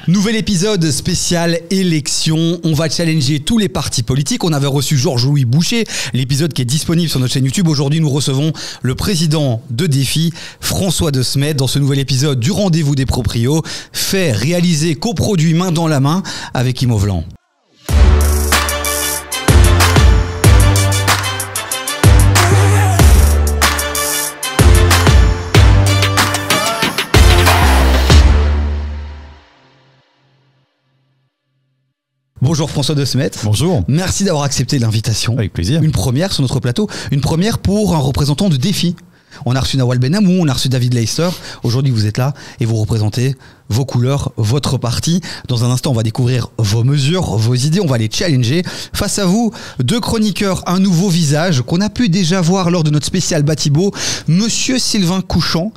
Nouvel épisode spécial élection. On va challenger tous les partis politiques. On avait reçu Georges-Louis Boucher, l'épisode qui est disponible sur notre chaîne YouTube. Aujourd'hui, nous recevons le président de Défi, François De Smet, dans ce nouvel épisode du Rendez-vous des Proprios, fait, réalisé, coproduit main dans la main avec Imovlan. Bonjour François De Smet. Bonjour. Merci d'avoir accepté l'invitation. Avec plaisir. Une première sur notre plateau, une première pour un représentant de Défi. On a reçu Nawal Benamou, on a reçu David Leister. Aujourd'hui, vous êtes là et vous représentez vos couleurs, votre parti. Dans un instant, on va découvrir vos mesures, vos idées. On va les challenger. Face à vous, deux chroniqueurs, un nouveau visage qu'on a pu déjà voir lors de notre spécial Batibo. Monsieur Sylvain Couchant,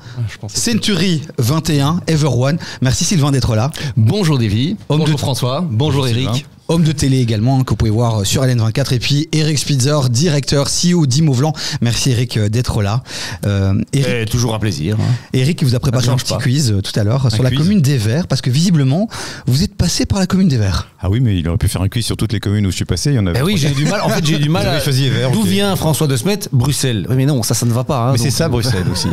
Century 21, Everone. Merci Sylvain d'être là. Bonjour Davy. Bonjour François. Bonjour Eric. Homme de télé également, que vous pouvez voir sur LN24. Et puis Eric Spitzer, directeur, CEO d'Imovlan. Merci Eric d'être là. Eric, toujours un plaisir. Eric, il vous a préparé un petit quiz tout à l'heure sur la commune des Verts, parce que visiblement, vous êtes passé par la commune des Verts. Ah oui, mais il aurait pu faire un quiz sur toutes les communes où je suis passé. Il y en avait. Oui, j'ai eu du mal. En fait, j'ai eu du mal à. D'où vient François De Smet? Bruxelles. Oui, mais non, ça ne va pas. Hein, mais donc... c'est ça, Bruxelles aussi.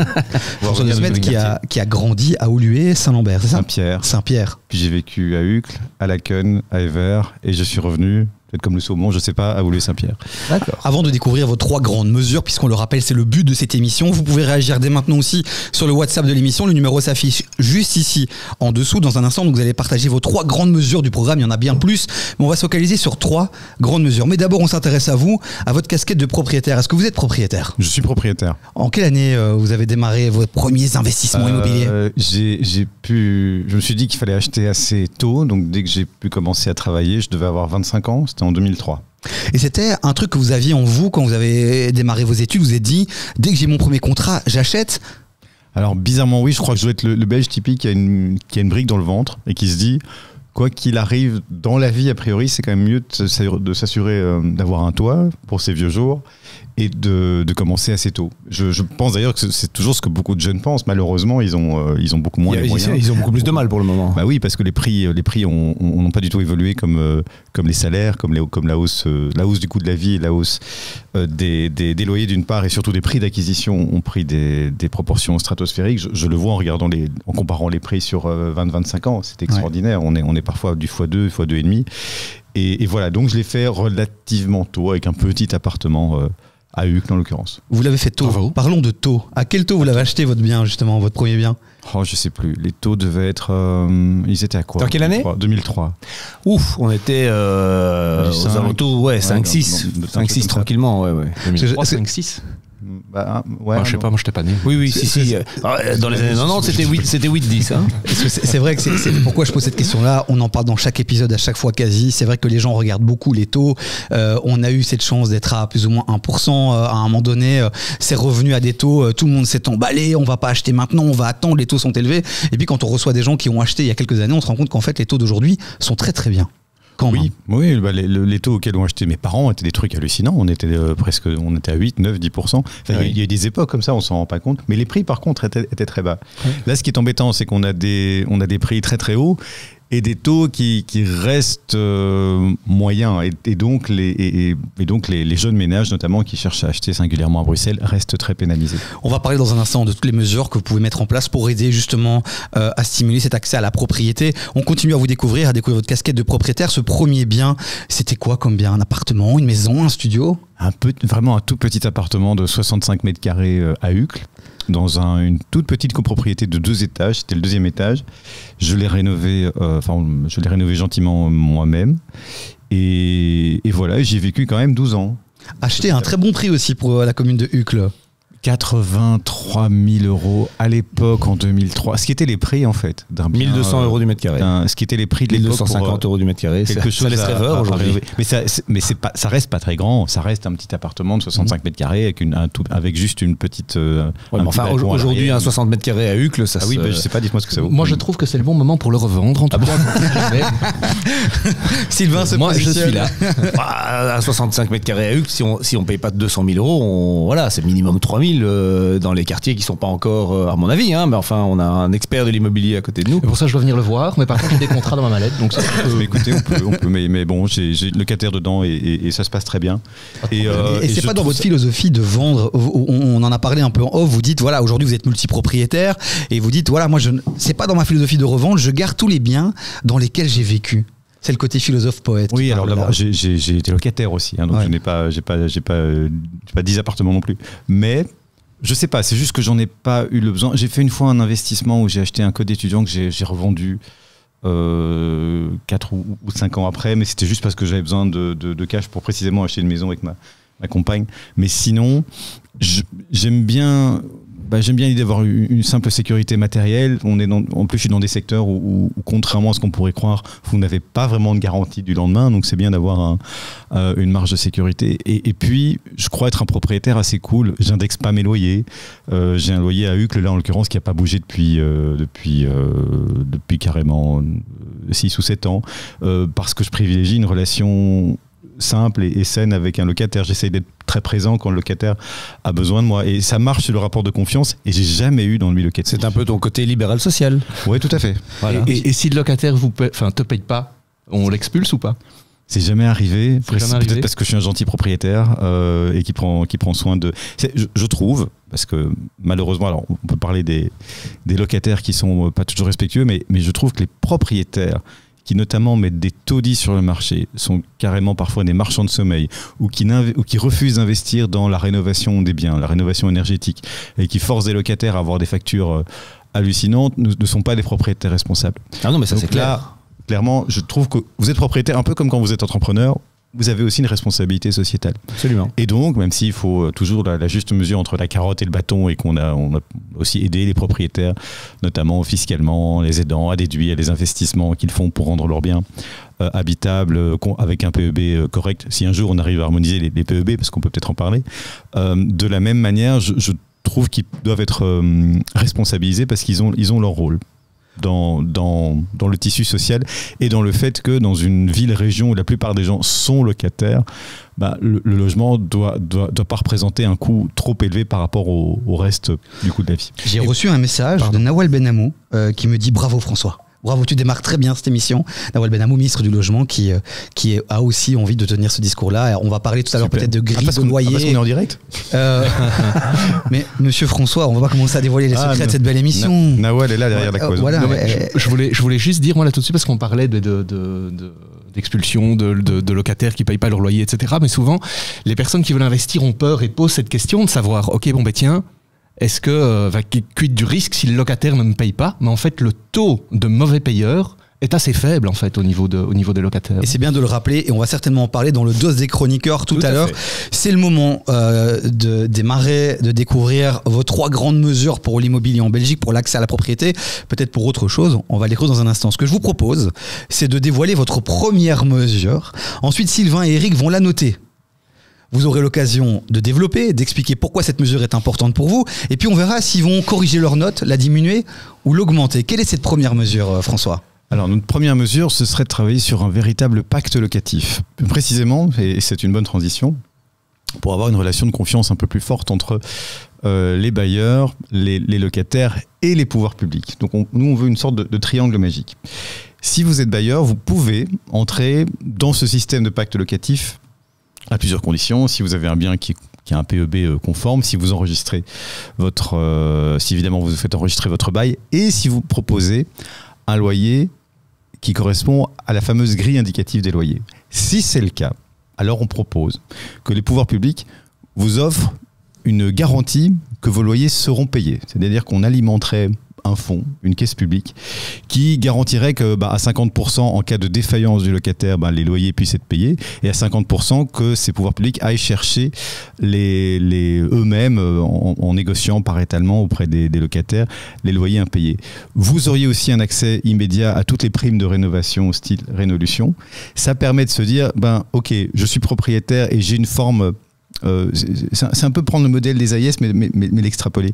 François De Smet qui a grandi à Oulué, Saint-Lambert, c'est ça? Saint-Pierre. Puis j'ai vécu à Uccle, à Laken, à Evere, et je suis revenu. Peut-être comme le saumon, je sais pas, à Oulué-Saint-Pierre. D'accord. Avant de découvrir vos trois grandes mesures, puisqu'on le rappelle, c'est le but de cette émission, vous pouvez réagir dès maintenant aussi sur le WhatsApp de l'émission. Le numéro s'affiche juste ici, en dessous. Dans un instant, donc, vous allez partager vos trois grandes mesures du programme. Il y en a bien plus, mais on va se focaliser sur trois grandes mesures. Mais d'abord, on s'intéresse à vous, à votre casquette de propriétaire. Est-ce que vous êtes propriétaire? Je suis propriétaire. En quelle année vous avez démarré vos premiers investissements immobiliers? Je me suis dit qu'il fallait acheter assez tôt. Donc, dès que j'ai pu commencer à travailler, je devais avoir 25 ans. C'était en 2003. Et c'était un truc que vous aviez en vous quand vous avez démarré vos études. Vous vous êtes dit, dès que j'ai mon premier contrat, j'achète? Alors bizarrement oui, je crois que je dois être le Belge typique qui a une brique dans le ventre et qui se dit, quoi qu'il arrive dans la vie, a priori, c'est quand même mieux de s'assurer d'avoir un toit pour ses vieux jours et de commencer assez tôt. Je pense d'ailleurs que c'est toujours ce que beaucoup de jeunes pensent. Malheureusement, ils ont beaucoup moins les moyens. Ils ont beaucoup plus de mal pour le moment. Bah oui, parce que les prix n'ont pas du tout évolué comme les salaires, comme la hausse du coût de la vie et la hausse des loyers d'une part et surtout des prix d'acquisition ont pris des proportions stratosphériques. Je le vois en comparant les prix sur 20-25 ans. C'est extraordinaire. Ouais. On est parfois du x2, x2,5. Et voilà, donc je l'ai fait relativement tôt avec un petit appartement à Uccle en l'occurrence. Vous l'avez fait tôt. Bravo. Parlons de taux. À quel taux vous l'avez acheté votre bien justement, votre premier bien? Oh, je sais plus. Les taux devaient être. Ils étaient à quoi? Dans quelle année? 2003. Ouf, on était aux alentours, 5-6. 5-6 tranquillement, ouais. 2003, 5-6. Bah, ouais, je sais pas, moi je t'ai pas né. Oui, si. Dans les années 90, c'était 8-10. Hein. C'est vrai que c'est pourquoi je pose cette question-là. On en parle dans chaque épisode, à chaque fois quasi. C'est vrai que les gens regardent beaucoup les taux. On a eu cette chance d'être à plus ou moins 1%. À un moment donné, c'est revenu à des taux. Tout le monde s'est emballé. On va pas acheter maintenant, on va attendre. Les taux sont élevés. Et puis quand on reçoit des gens qui ont acheté il y a quelques années, on se rend compte qu'en fait les taux d'aujourd'hui sont très très bien. Oui, bah les taux auxquels ont acheté mes parents étaient des trucs hallucinants. On était à 8, 9, 10%. Enfin, il y a eu des époques comme ça, on s'en rend pas compte. Mais les prix, par contre, étaient très bas. Oui. Là, ce qui est embêtant, c'est qu'on a des prix très très hauts et des taux qui restent moyens. Et donc les jeunes ménages, notamment, qui cherchent à acheter singulièrement à Bruxelles, restent très pénalisés. On va parler dans un instant de toutes les mesures que vous pouvez mettre en place pour aider justement à stimuler cet accès à la propriété. On continue à vous découvrir votre casquette de propriétaire. Ce premier bien, c'était quoi comme bien? Un appartement, une maison, un studio? Vraiment un tout petit appartement de 65 mètres carrés à Uccle, dans une toute petite copropriété de 2 étages. C'était le 2e étage. Je l'ai rénové gentiment moi-même. Et voilà, j'y ai vécu quand même 12 ans. Acheté à un très bon prix aussi pour la commune de Uccle. 83 000 € à l'époque en 2003. Ce qui était les prix en fait d'un bien. 1 200 € du mètre carré. Ce qui était les prix de l'époque. 250 € du mètre carré. Ça laisse rêveur aujourd'hui. Mais ça reste pas très grand. Ça reste un petit appartement de 65 mètres carrés avec juste une petite. Enfin aujourd'hui un 60 mètres carrés à Uccle, ça. Ah oui, je sais pas. Dites-moi ce que ça vaut. Moi je trouve que c'est le bon moment pour le revendre. En tout cas. Sylvain, moi je suis là. À 65 mètres carrés à Uccle, si on paye pas 200 000 €, voilà, c'est minimum 3 000. 000 dans les quartiers qui ne sont pas encore, à mon avis, hein, mais enfin, on a un expert de l'immobilier à côté de nous. Et pour ça, je dois venir le voir, mais par contre, j'ai des contrats dans ma mallette. Donc écoutez, on peut mais bon, j'ai locataire dedans et ça se passe très bien. Et c'est pas dans votre philosophie de vendre, on en a parlé un peu en off, vous dites, voilà, aujourd'hui vous êtes multipropriétaire, et vous dites, voilà, moi, c'est pas dans ma philosophie de revendre, je garde tous les biens dans lesquels j'ai vécu. C'est le côté philosophe-poète. Oui, alors d'abord, j'ai été locataire aussi, hein, donc je n'ai pas 10 appartements non plus. Mais je sais pas, c'est juste que j'en ai pas eu le besoin. J'ai fait une fois un investissement où j'ai acheté un code étudiant que j'ai revendu 4 ou 5 ans après, mais c'était juste parce que j'avais besoin de cash pour précisément acheter une maison avec ma compagne. Mais sinon, j'aime bien l'idée d'avoir une simple sécurité matérielle. En plus, je suis dans des secteurs où contrairement à ce qu'on pourrait croire, vous n'avez pas vraiment de garantie du lendemain. Donc, c'est bien d'avoir une marge de sécurité. Et puis, je crois être un propriétaire assez cool. J'indexe pas mes loyers. J'ai un loyer à Uccle, là, en l'occurrence, qui n'a pas bougé depuis carrément 6 ou 7 ans. Parce que je privilégie une relation simple et saine avec un locataire. J'essaye d'être très présent quand le locataire a besoin de moi. Et ça marche sur le rapport de confiance et j'ai jamais eu d'ennui locatif. C'est un peu ton côté libéral social. Oui, tout à fait. Voilà. Et si le locataire te paye pas, on l'expulse ou pas? C'est jamais arrivé. Peut-être parce que je suis un gentil propriétaire et qui prend soin de... Je trouve, parce que malheureusement, alors on peut parler des locataires qui sont pas toujours respectueux, mais je trouve que les propriétaires qui notamment mettent des taudis sur le marché, sont carrément parfois des marchands de sommeil, ou qui refusent d'investir dans la rénovation des biens, la rénovation énergétique, et qui forcent des locataires à avoir des factures hallucinantes, ne sont pas des propriétaires responsables. Ah non, mais ça, donc c'est clair. Là, clairement, je trouve que vous êtes propriétaire, un peu comme quand vous êtes entrepreneur, vous avez aussi une responsabilité sociétale. Absolument. Et donc, même s'il faut toujours la juste mesure entre la carotte et le bâton, et on a aussi aidé les propriétaires, notamment fiscalement, les aidant à déduire les investissements qu'ils font pour rendre leurs biens habitables avec un PEB correct, si un jour on arrive à harmoniser les PEB, parce qu'on peut peut-être en parler, de la même manière, je trouve qu'ils doivent être responsabilisés parce qu'ils ont leur rôle. Dans le tissu social et dans le fait que dans une ville-région où la plupart des gens sont locataires, le logement doit pas représenter un coût trop élevé par rapport au reste du coût de la vie. J'ai reçu un message de Nawal Benamou qui me dit « Bravo François ». Bravo, tu démarres très bien cette émission. Nawal Benamou, ministre du Logement, qui a aussi envie de tenir ce discours-là. On va parler tout à l'heure peut-être de grille de loyer. Parce qu'on est en direct. Mais Monsieur François, on va pas commencer à dévoiler les secrets de cette belle émission. Nawal est là derrière la cause. Voilà, je voulais juste dire, moi là tout de suite, parce qu'on parlait d'expulsion, de locataires qui payent pas leur loyer, etc. Mais souvent, les personnes qui veulent investir ont peur et posent cette question de savoir, ok, bon ben tiens, est-ce que quid du risque si le locataire ne me paye pas? Mais en fait, le taux de mauvais payeurs est assez faible en fait au niveau des locataires. Et c'est bien de le rappeler, et on va certainement en parler dans le dos des chroniqueurs tout à l'heure. C'est le moment de démarrer, de découvrir vos 3 grandes mesures pour l'immobilier en Belgique, pour l'accès à la propriété, peut-être pour autre chose. On va les creuser dans un instant. Ce que je vous propose, c'est de dévoiler votre première mesure. Ensuite, Sylvain et Eric vont la noter. Vous aurez l'occasion de développer, d'expliquer pourquoi cette mesure est importante pour vous. Et puis on verra s'ils vont corriger leur note, la diminuer ou l'augmenter. Quelle est cette première mesure, François ? Alors notre première mesure, ce serait de travailler sur un véritable pacte locatif. Plus précisément, et c'est une bonne transition, pour avoir une relation de confiance un peu plus forte entre les bailleurs, les locataires et les pouvoirs publics. Donc nous, on veut une sorte de triangle magique. Si vous êtes bailleur, vous pouvez entrer dans ce système de pacte locatif à plusieurs conditions. Si vous avez un bien qui a un PEB conforme, si vous enregistrez si évidemment vous faites enregistrer votre bail, et si vous proposez un loyer qui correspond à la fameuse grille indicative des loyers. Si c'est le cas, alors on propose que les pouvoirs publics vous offrent une garantie que vos loyers seront payés. C'est-à-dire qu'on alimenterait un fonds, une caisse publique, qui garantirait que à 50% en cas de défaillance du locataire, les loyers puissent être payés, et à 50% que ces pouvoirs publics aillent chercher eux-mêmes, en négociant par étalement auprès des locataires, les loyers impayés. Vous auriez aussi un accès immédiat à toutes les primes de rénovation style Rénolution. Ça permet de se dire, ok, je suis propriétaire et j'ai une forme... c'est un peu prendre le modèle des AIS mais l'extrapoler.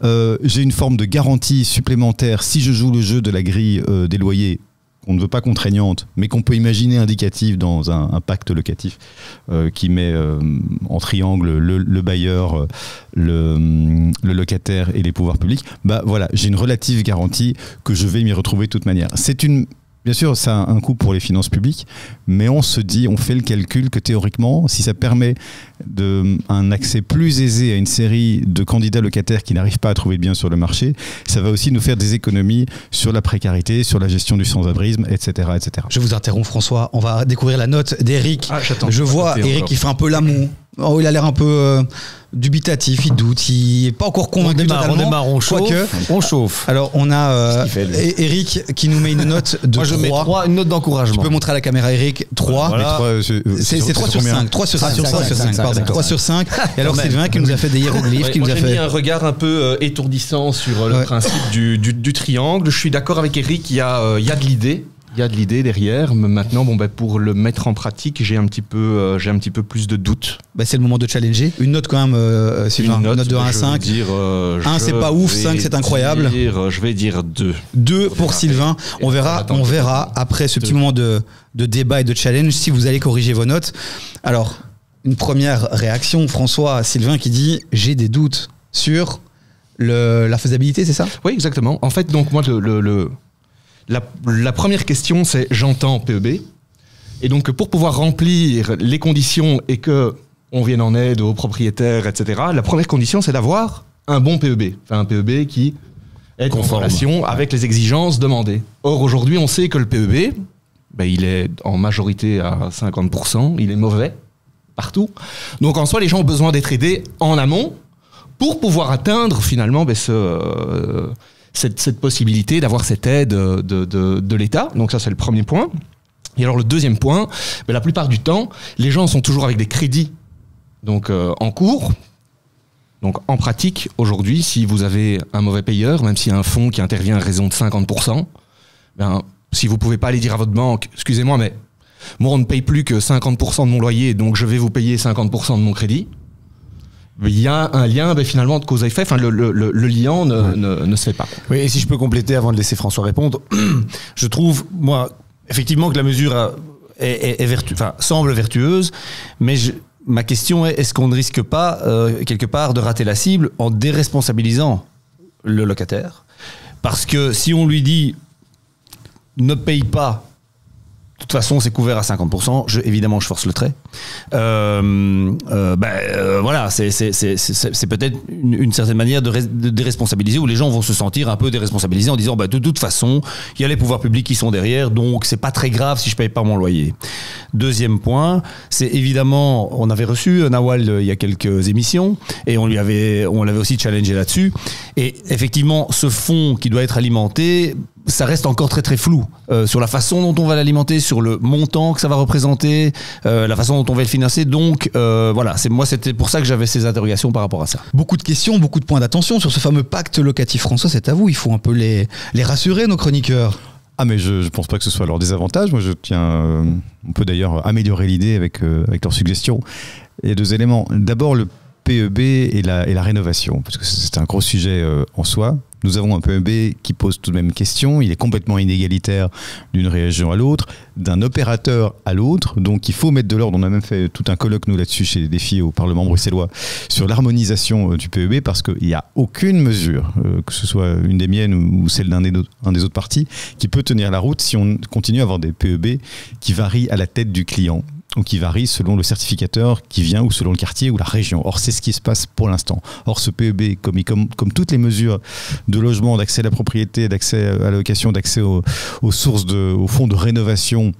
J'ai une forme de garantie supplémentaire si je joue le jeu de la grille des loyers qu'on ne veut pas contraignante, mais qu'on peut imaginer indicative dans un pacte locatif qui met en triangle le bailleur, le locataire et les pouvoirs publics, voilà, j'ai une relative garantie que je vais m'y retrouver de toute manière. Bien sûr, ça a un coût pour les finances publiques, mais on fait le calcul que théoriquement, si ça permet un accès plus aisé à une série de candidats locataires qui n'arrivent pas à trouver de biens sur le marché, ça va aussi nous faire des économies sur la précarité, sur la gestion du sans-abrisme, etc., etc. Je vous interromps, François. On va découvrir la note d'Eric. Je vois Eric qui fait un peu l'amour. Oh, il a l'air un peu dubitatif, il doute, il n'est pas encore convaincu totalement. On démarre, on chauffe. Alors on a Eric qui nous met une note de 3. Moi je mets 3, une note d'encouragement. Tu peux montrer à la caméra, Eric, 3. Voilà. C'est 3 sur 5. 3 sur 5, pardon. 3 sur 5. Et alors Sylvain qui nous a fait des hiéroglyphes. J'ai mis un regard un peu étourdissant sur le principe du triangle. Je suis d'accord avec Eric, il y a de l'idée. Il y a de l'idée derrière, mais maintenant, pour le mettre en pratique, j'ai un petit peu plus de doutes. C'est le moment de challenger. Une note quand même, Sylvain. Une note de 1 à 5. 1, c'est pas ouf, 5, c'est incroyable. Je vais dire 2. 2 pour Sylvain. On verra après ce petit moment de débat et de challenge si vous allez corriger vos notes. Alors, une première réaction, François, Sylvain qui dit « J'ai des doutes sur la faisabilité », c'est ça ? Oui, exactement. En fait, donc moi, la première question, c'est j'entends PEB. Et donc, pour pouvoir remplir les conditions et que on vienne en aide aux propriétaires, etc., la première condition, c'est d'avoir un bon PEB. Enfin, un PEB qui est en relation avec les exigences demandées. Or, aujourd'hui, on sait que le PEB, il est en majorité à 50%, il est mauvais partout. Donc, en soi, les gens ont besoin d'être aidés en amont pour pouvoir atteindre, finalement, cette possibilité d'avoir cette aide de l'État. Donc ça, c'est le premier point. Et alors le deuxième point, la plupart du temps, les gens sont toujours avec des crédits donc en cours. Donc en pratique, aujourd'hui, si vous avez un mauvais payeur, même s'il y a un fonds qui intervient à raison de 50%, si vous ne pouvez pas aller dire à votre banque, excusez-moi, mais moi on ne paye plus que 50% de mon loyer, donc je vais vous payer 50% de mon crédit. Il y a un lien finalement de cause à effet, enfin, le lien ne se fait pas. Oui, et si je peux compléter avant de laisser François répondre, je trouve, moi, effectivement que la mesure semble vertueuse, mais ma question est qu'on ne risque pas, quelque part, de rater la cible en déresponsabilisant le locataire ? Parce que si on lui dit ne paye pas, de toute façon, c'est couvert à 50%. Évidemment, je force le trait. Voilà, c'est peut-être une certaine manière de déresponsabiliser où les gens vont se sentir un peu déresponsabilisés en disant de toute façon, il y a les pouvoirs publics qui sont derrière, donc c'est pas très grave si je paye pas mon loyer. Deuxième point, c'est évidemment, on avait reçu Nawal il y a quelques émissions et on l'avait aussi challengé là-dessus. Et effectivement, ce fonds qui doit être alimenté, ça reste encore très très flou sur la façon dont on va l'alimenter, sur le montant que ça va représenter, la façon dont on va le financer. Donc voilà, c'était pour ça que j'avais ces interrogations par rapport à ça. Beaucoup de questions, beaucoup de points d'attention sur ce fameux pacte locatif. François, c'est à vous, il faut un peu les rassurer, nos chroniqueurs. Ah mais je pense pas que ce soit leur désavantage. Moi on peut d'ailleurs améliorer l'idée avec leurs suggestions. Il y a 2 éléments. D'abord le PEB et la rénovation, parce que c'est un gros sujet en soi. Nous avons un PEB qui pose tout de même question. Il est complètement inégalitaire d'une région à l'autre, d'un opérateur à l'autre. Donc il faut mettre de l'ordre. On a même fait tout un colloque, nous, là-dessus, chez les défis au Parlement bruxellois, sur l'harmonisation du PEB, parce qu'il n'y a aucune mesure, que ce soit une des miennes ou celle d'un des autres partis, qui peut tenir la route si on continue à avoir des PEB qui varient à la tête du client, ou qui varie selon le certificateur qui vient, ou selon le quartier ou la région. Or, c'est ce qui se passe pour l'instant. Or, ce PEB, comme toutes les mesures de logement, d'accès à la propriété, d'accès à la location, d'accès aux sources, au fonds de rénovation,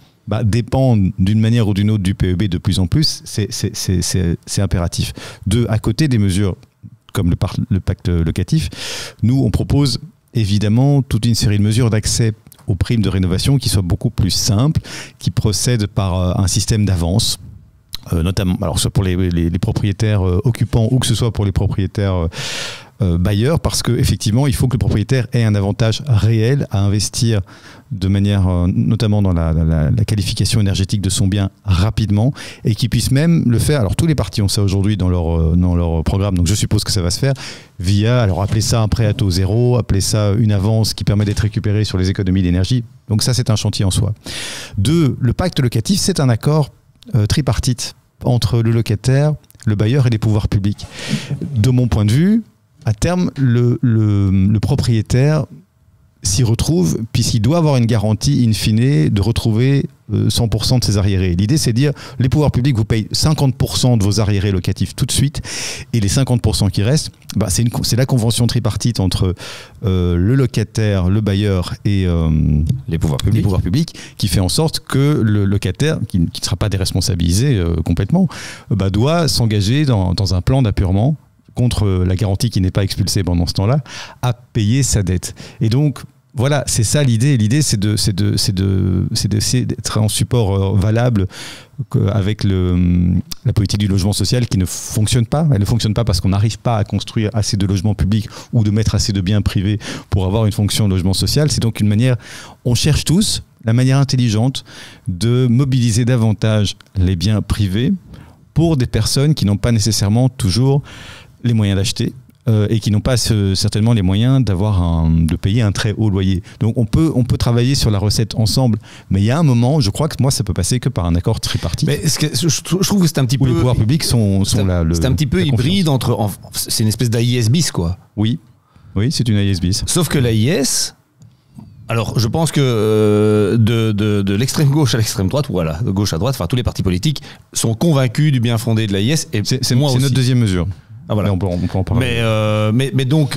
dépendent d'une manière ou d'une autre du PEB de plus en plus. C'est impératif. À côté des mesures comme le pacte locatif, nous, on propose évidemment toute une série de mesures d'accès aux primes de rénovation qui soient beaucoup plus simples, qui procèdent par un système d'avance, notamment, alors soit pour les propriétaires occupants ou que ce soit pour les propriétaires bailleur, parce qu'effectivement, il faut que le propriétaire ait un avantage réel à investir de manière, notamment dans la qualification énergétique de son bien rapidement, et qu'il puisse même le faire. Alors tous les partis ont ça aujourd'hui dans leur programme, donc je suppose que ça va se faire via, alors appelez ça un prêt à taux zéro, appelez ça une avance qui permet d'être récupérée sur les économies d'énergie. Donc ça, c'est un chantier en soi. 2, le pacte locatif, c'est un accord tripartite entre le locataire, le bailleur et les pouvoirs publics. De mon point de vue, à terme, le propriétaire s'y retrouve, puisqu'il doit avoir une garantie in fine de retrouver 100% de ses arriérés. L'idée, c'est de dire, les pouvoirs publics vous payent 50% de vos arriérés locatifs tout de suite, et les 50% qui restent, c'est la convention tripartite entre le locataire, le bailleur et les pouvoirs publics qui fait en sorte que le locataire, qui ne sera pas déresponsabilisé complètement, doit s'engager dans un plan d'appurement contre la garantie qui n'est pas expulsée pendant ce temps-là, à payer sa dette. Et donc, voilà, c'est ça l'idée. L'idée, c'est d'être en support valable avec la politique du logement social qui ne fonctionne pas. Elle ne fonctionne pas parce qu'on n'arrive pas à construire assez de logements publics ou de mettre assez de biens privés pour avoir une fonction de logement social. C'est donc une manière, on cherche tous la manière intelligente de mobiliser davantage les biens privés pour des personnes qui n'ont pas nécessairement toujours les moyens d'acheter. Et qui n'ont pas certainement les moyens de payer un très haut loyer. Donc on peut travailler sur la recette ensemble, mais il y a un moment, je crois que moi ça peut passer que par un accord tripartite. Mais je trouve que c'est un petit peu... Les pouvoirs publics sont là. C'est un petit peu hybride c'est une espèce d'AIS bis, quoi. Oui, c'est une AIS bis. Sauf que l'AIS... Alors, je pense que de l'extrême gauche à l'extrême droite, voilà, de gauche à droite, enfin tous les partis politiques sont convaincus du bien fondé de l'AIS. Et c'est notre deuxième mesure. Ah, voilà. On peut en parler. Mais donc,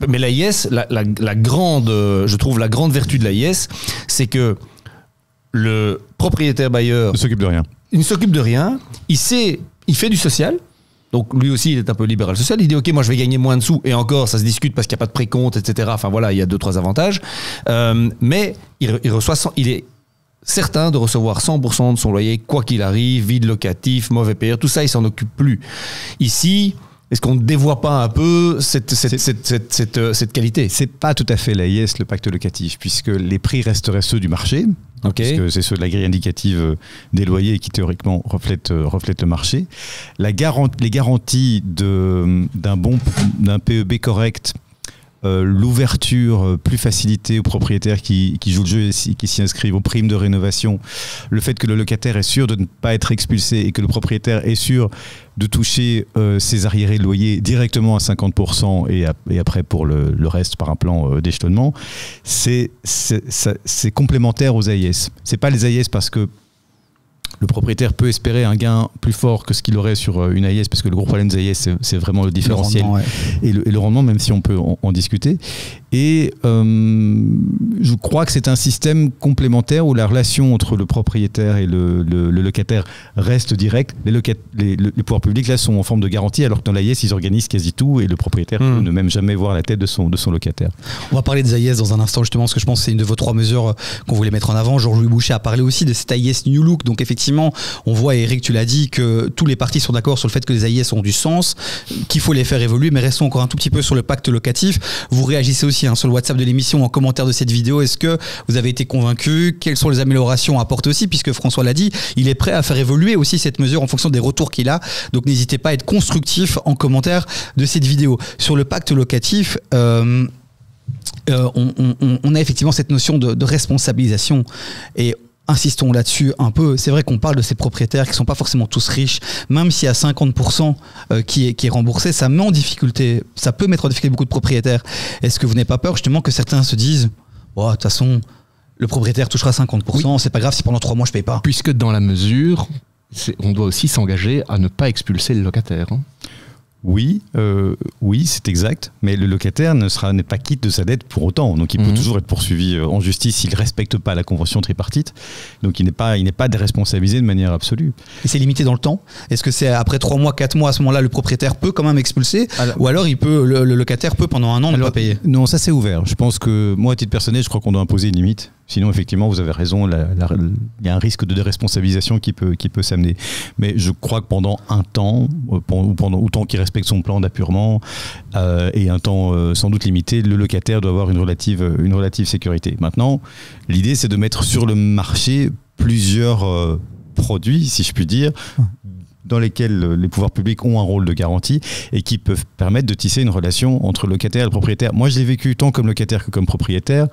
mais l'AIS, je trouve la grande vertu de l'AIS, c'est que le propriétaire bailleur ne s'occupe de rien. Il ne s'occupe de rien. Il fait du social. Donc lui aussi, il est un peu libéral social. Il dit ok, moi je vais gagner moins de sous. Et encore, ça se discute parce qu'il n'y a pas de précompte, etc. Enfin voilà, il y a 2-3 avantages. Mais il est certain de recevoir 100% de son loyer, quoi qu'il arrive, vide locatif, mauvais payeur, tout ça, il s'en occupe plus. Ici, est-ce qu'on ne dévoie pas un peu cette qualité ? C'est pas tout à fait l'AIS, le pacte locatif, puisque les prix resteraient ceux du marché, puisque c'est ceux de la grille indicative des loyers qui théoriquement reflètent le marché. Les garanties d'un PEB correct, l'ouverture plus facilitée aux propriétaires qui jouent le jeu et qui s'y inscrivent, aux primes de rénovation, le fait que le locataire est sûr de ne pas être expulsé et que le propriétaire est sûr de toucher ses arriérés de loyer directement à 50% et après pour le reste par un plan d'échelonnement, c'est complémentaire aux AIS. C'est pas les AIS parce que le propriétaire peut espérer un gain plus fort que ce qu'il aurait sur une AIS, parce que le gros problème des AIS, c'est vraiment le différentiel et le rendement, même si on peut en discuter. Et je crois que c'est un système complémentaire où la relation entre le propriétaire et le locataire reste directe. Les pouvoirs publics là sont en forme de garantie, alors que dans l'AIS, ils organisent quasi tout et le propriétaire peut ne même jamais voir la tête de son locataire. On va parler des AIS dans un instant justement, parce que je pense que c'est une de vos 3 mesures qu'on voulait mettre en avant. Georges-Louis Boucher a parlé aussi de cet AIS New Look. Donc effectivement, on voit, Eric, tu l'as dit, que tous les partis sont d'accord sur le fait que les AIS ont du sens, qu'il faut les faire évoluer, mais restons encore un tout petit peu sur le pacte locatif. Vous réagissez aussi sur le WhatsApp de l'émission en commentaire de cette vidéo. Est-ce que vous avez été convaincu? Quelles sont les améliorations à apporter aussi, puisque François l'a dit, il est prêt à faire évoluer aussi cette mesure en fonction des retours qu'il a. Donc n'hésitez pas à être constructif en commentaire de cette vidéo. Sur le pacte locatif, on a effectivement cette notion de responsabilisation, et insistons là-dessus un peu. C'est vrai qu'on parle de ces propriétaires qui ne sont pas forcément tous riches, même s'il y a 50% qui est remboursé, ça met en difficulté, ça peut mettre en difficulté beaucoup de propriétaires. Est-ce que vous n'avez pas peur justement que certains se disent de toute façon, le propriétaire touchera 50%, c'est pas grave si pendant 3 mois je ne paye pas? Puisque dans la mesure, on doit aussi s'engager à ne pas expulser le locataire. Oui, c'est exact, mais le locataire n'est pas quitte de sa dette pour autant, donc il peut toujours être poursuivi en justice s'il ne respecte pas la convention tripartite, donc il n'est pas déresponsabilisé de manière absolue. Et c'est limité dans le temps? Est-ce que c'est après 3 mois, 4 mois, à ce moment-là, le propriétaire peut quand même expulser, ou alors le locataire peut pendant 1 an ne pas payer? Non, ça c'est ouvert. Je pense que moi, à titre personnel, je crois qu'on doit imposer une limite. Sinon, effectivement, vous avez raison, il y a un risque de déresponsabilisation qui peut s'amener. Mais je crois que pendant un temps, ou tant qu'il respecte son plan d'appurement, et un temps sans doute limité, le locataire doit avoir une relative sécurité. Maintenant, l'idée, c'est de mettre sur le marché plusieurs produits, si je puis dire, dans lesquels les pouvoirs publics ont un rôle de garantie et qui peuvent permettre de tisser une relation entre le locataire et le propriétaire. Moi, je l'ai vécu tant comme locataire que comme propriétaire.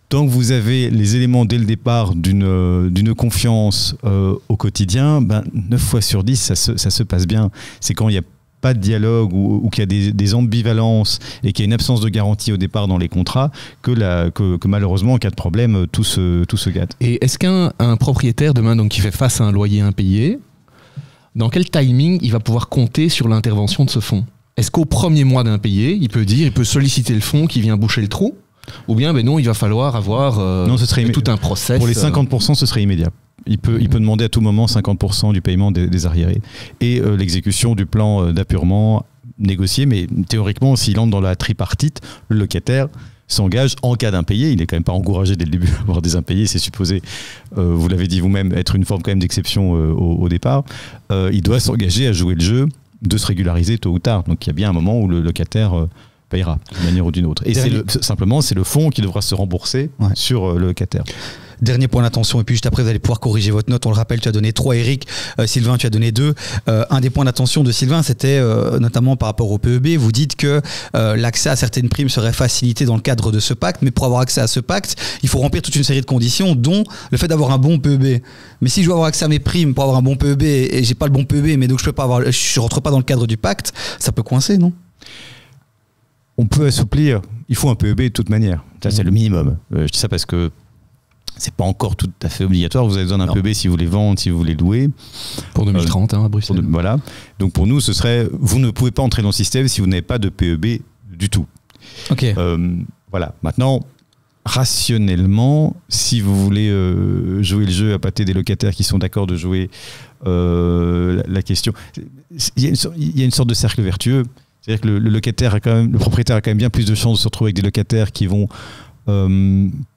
Tant que vous avez les éléments dès le départ d'une confiance au quotidien, 9 fois sur 10, ça se passe bien. C'est quand il n'y a pas de dialogue ou qu'il y a des ambivalences et qu'il y a une absence de garantie au départ dans les contrats que malheureusement, en cas de problème, tout se gâte. Et est-ce qu'un propriétaire demain donc, qui fait face à un loyer impayé, dans quel timing il va pouvoir compter sur l'intervention de ce fonds? Est-ce qu'au premier mois d'impayé, il peut solliciter le fonds qui vient boucher le trou? Ou bien non, il va falloir avoir ce serait tout un process. Pour les 50%, ce serait immédiat. Il peut demander à tout moment 50% du paiement des arriérés. Et l'exécution du plan d'appurement négocié, mais théoriquement, s'il entre dans la tripartite, le locataire s'engage en cas d'impayé. Il n'est quand même pas encouragé dès le début à avoir des impayés. C'est supposé, vous l'avez dit vous-même, être une forme quand même d'exception au départ. Il doit s'engager à jouer le jeu, de se régulariser tôt ou tard. Donc il y a bien un moment où le locataire payera d'une manière ou d'une autre. Et simplement, c'est le fonds qui devra se rembourser sur le locataire. Dernier point d'attention, et puis juste après vous allez pouvoir corriger votre note. On le rappelle, tu as donné 3, Eric. Sylvain, tu as donné 2. Un des points d'attention de Sylvain, c'était notamment par rapport au PEB. Vous dites que l'accès à certaines primes serait facilité dans le cadre de ce pacte, mais pour avoir accès à ce pacte, il faut remplir toute une série de conditions, dont le fait d'avoir un bon PEB. Mais si je veux avoir accès à mes primes pour avoir un bon PEB et j'ai pas le bon PEB, mais donc je rentre pas dans le cadre du pacte, ça peut coincer, non? On peut assouplir. Il faut un PEB de toute manière. Ça, c'est le minimum. Je dis ça parce que c'est pas encore tout à fait obligatoire. Vous avez besoin d'un PEB si vous voulez vendre, si vous voulez louer. Pour 2030, à Bruxelles. Voilà. Donc pour nous, ce serait... Vous ne pouvez pas entrer dans le système si vous n'avez pas de PEB du tout. Ok. Voilà. Maintenant, rationnellement, si vous voulez jouer le jeu, appâter des locataires qui sont d'accord de jouer la question... Il y a une sorte de cercle vertueux. C'est-à-dire que le propriétaire a quand même bien plus de chances de se retrouver avec des locataires qui vont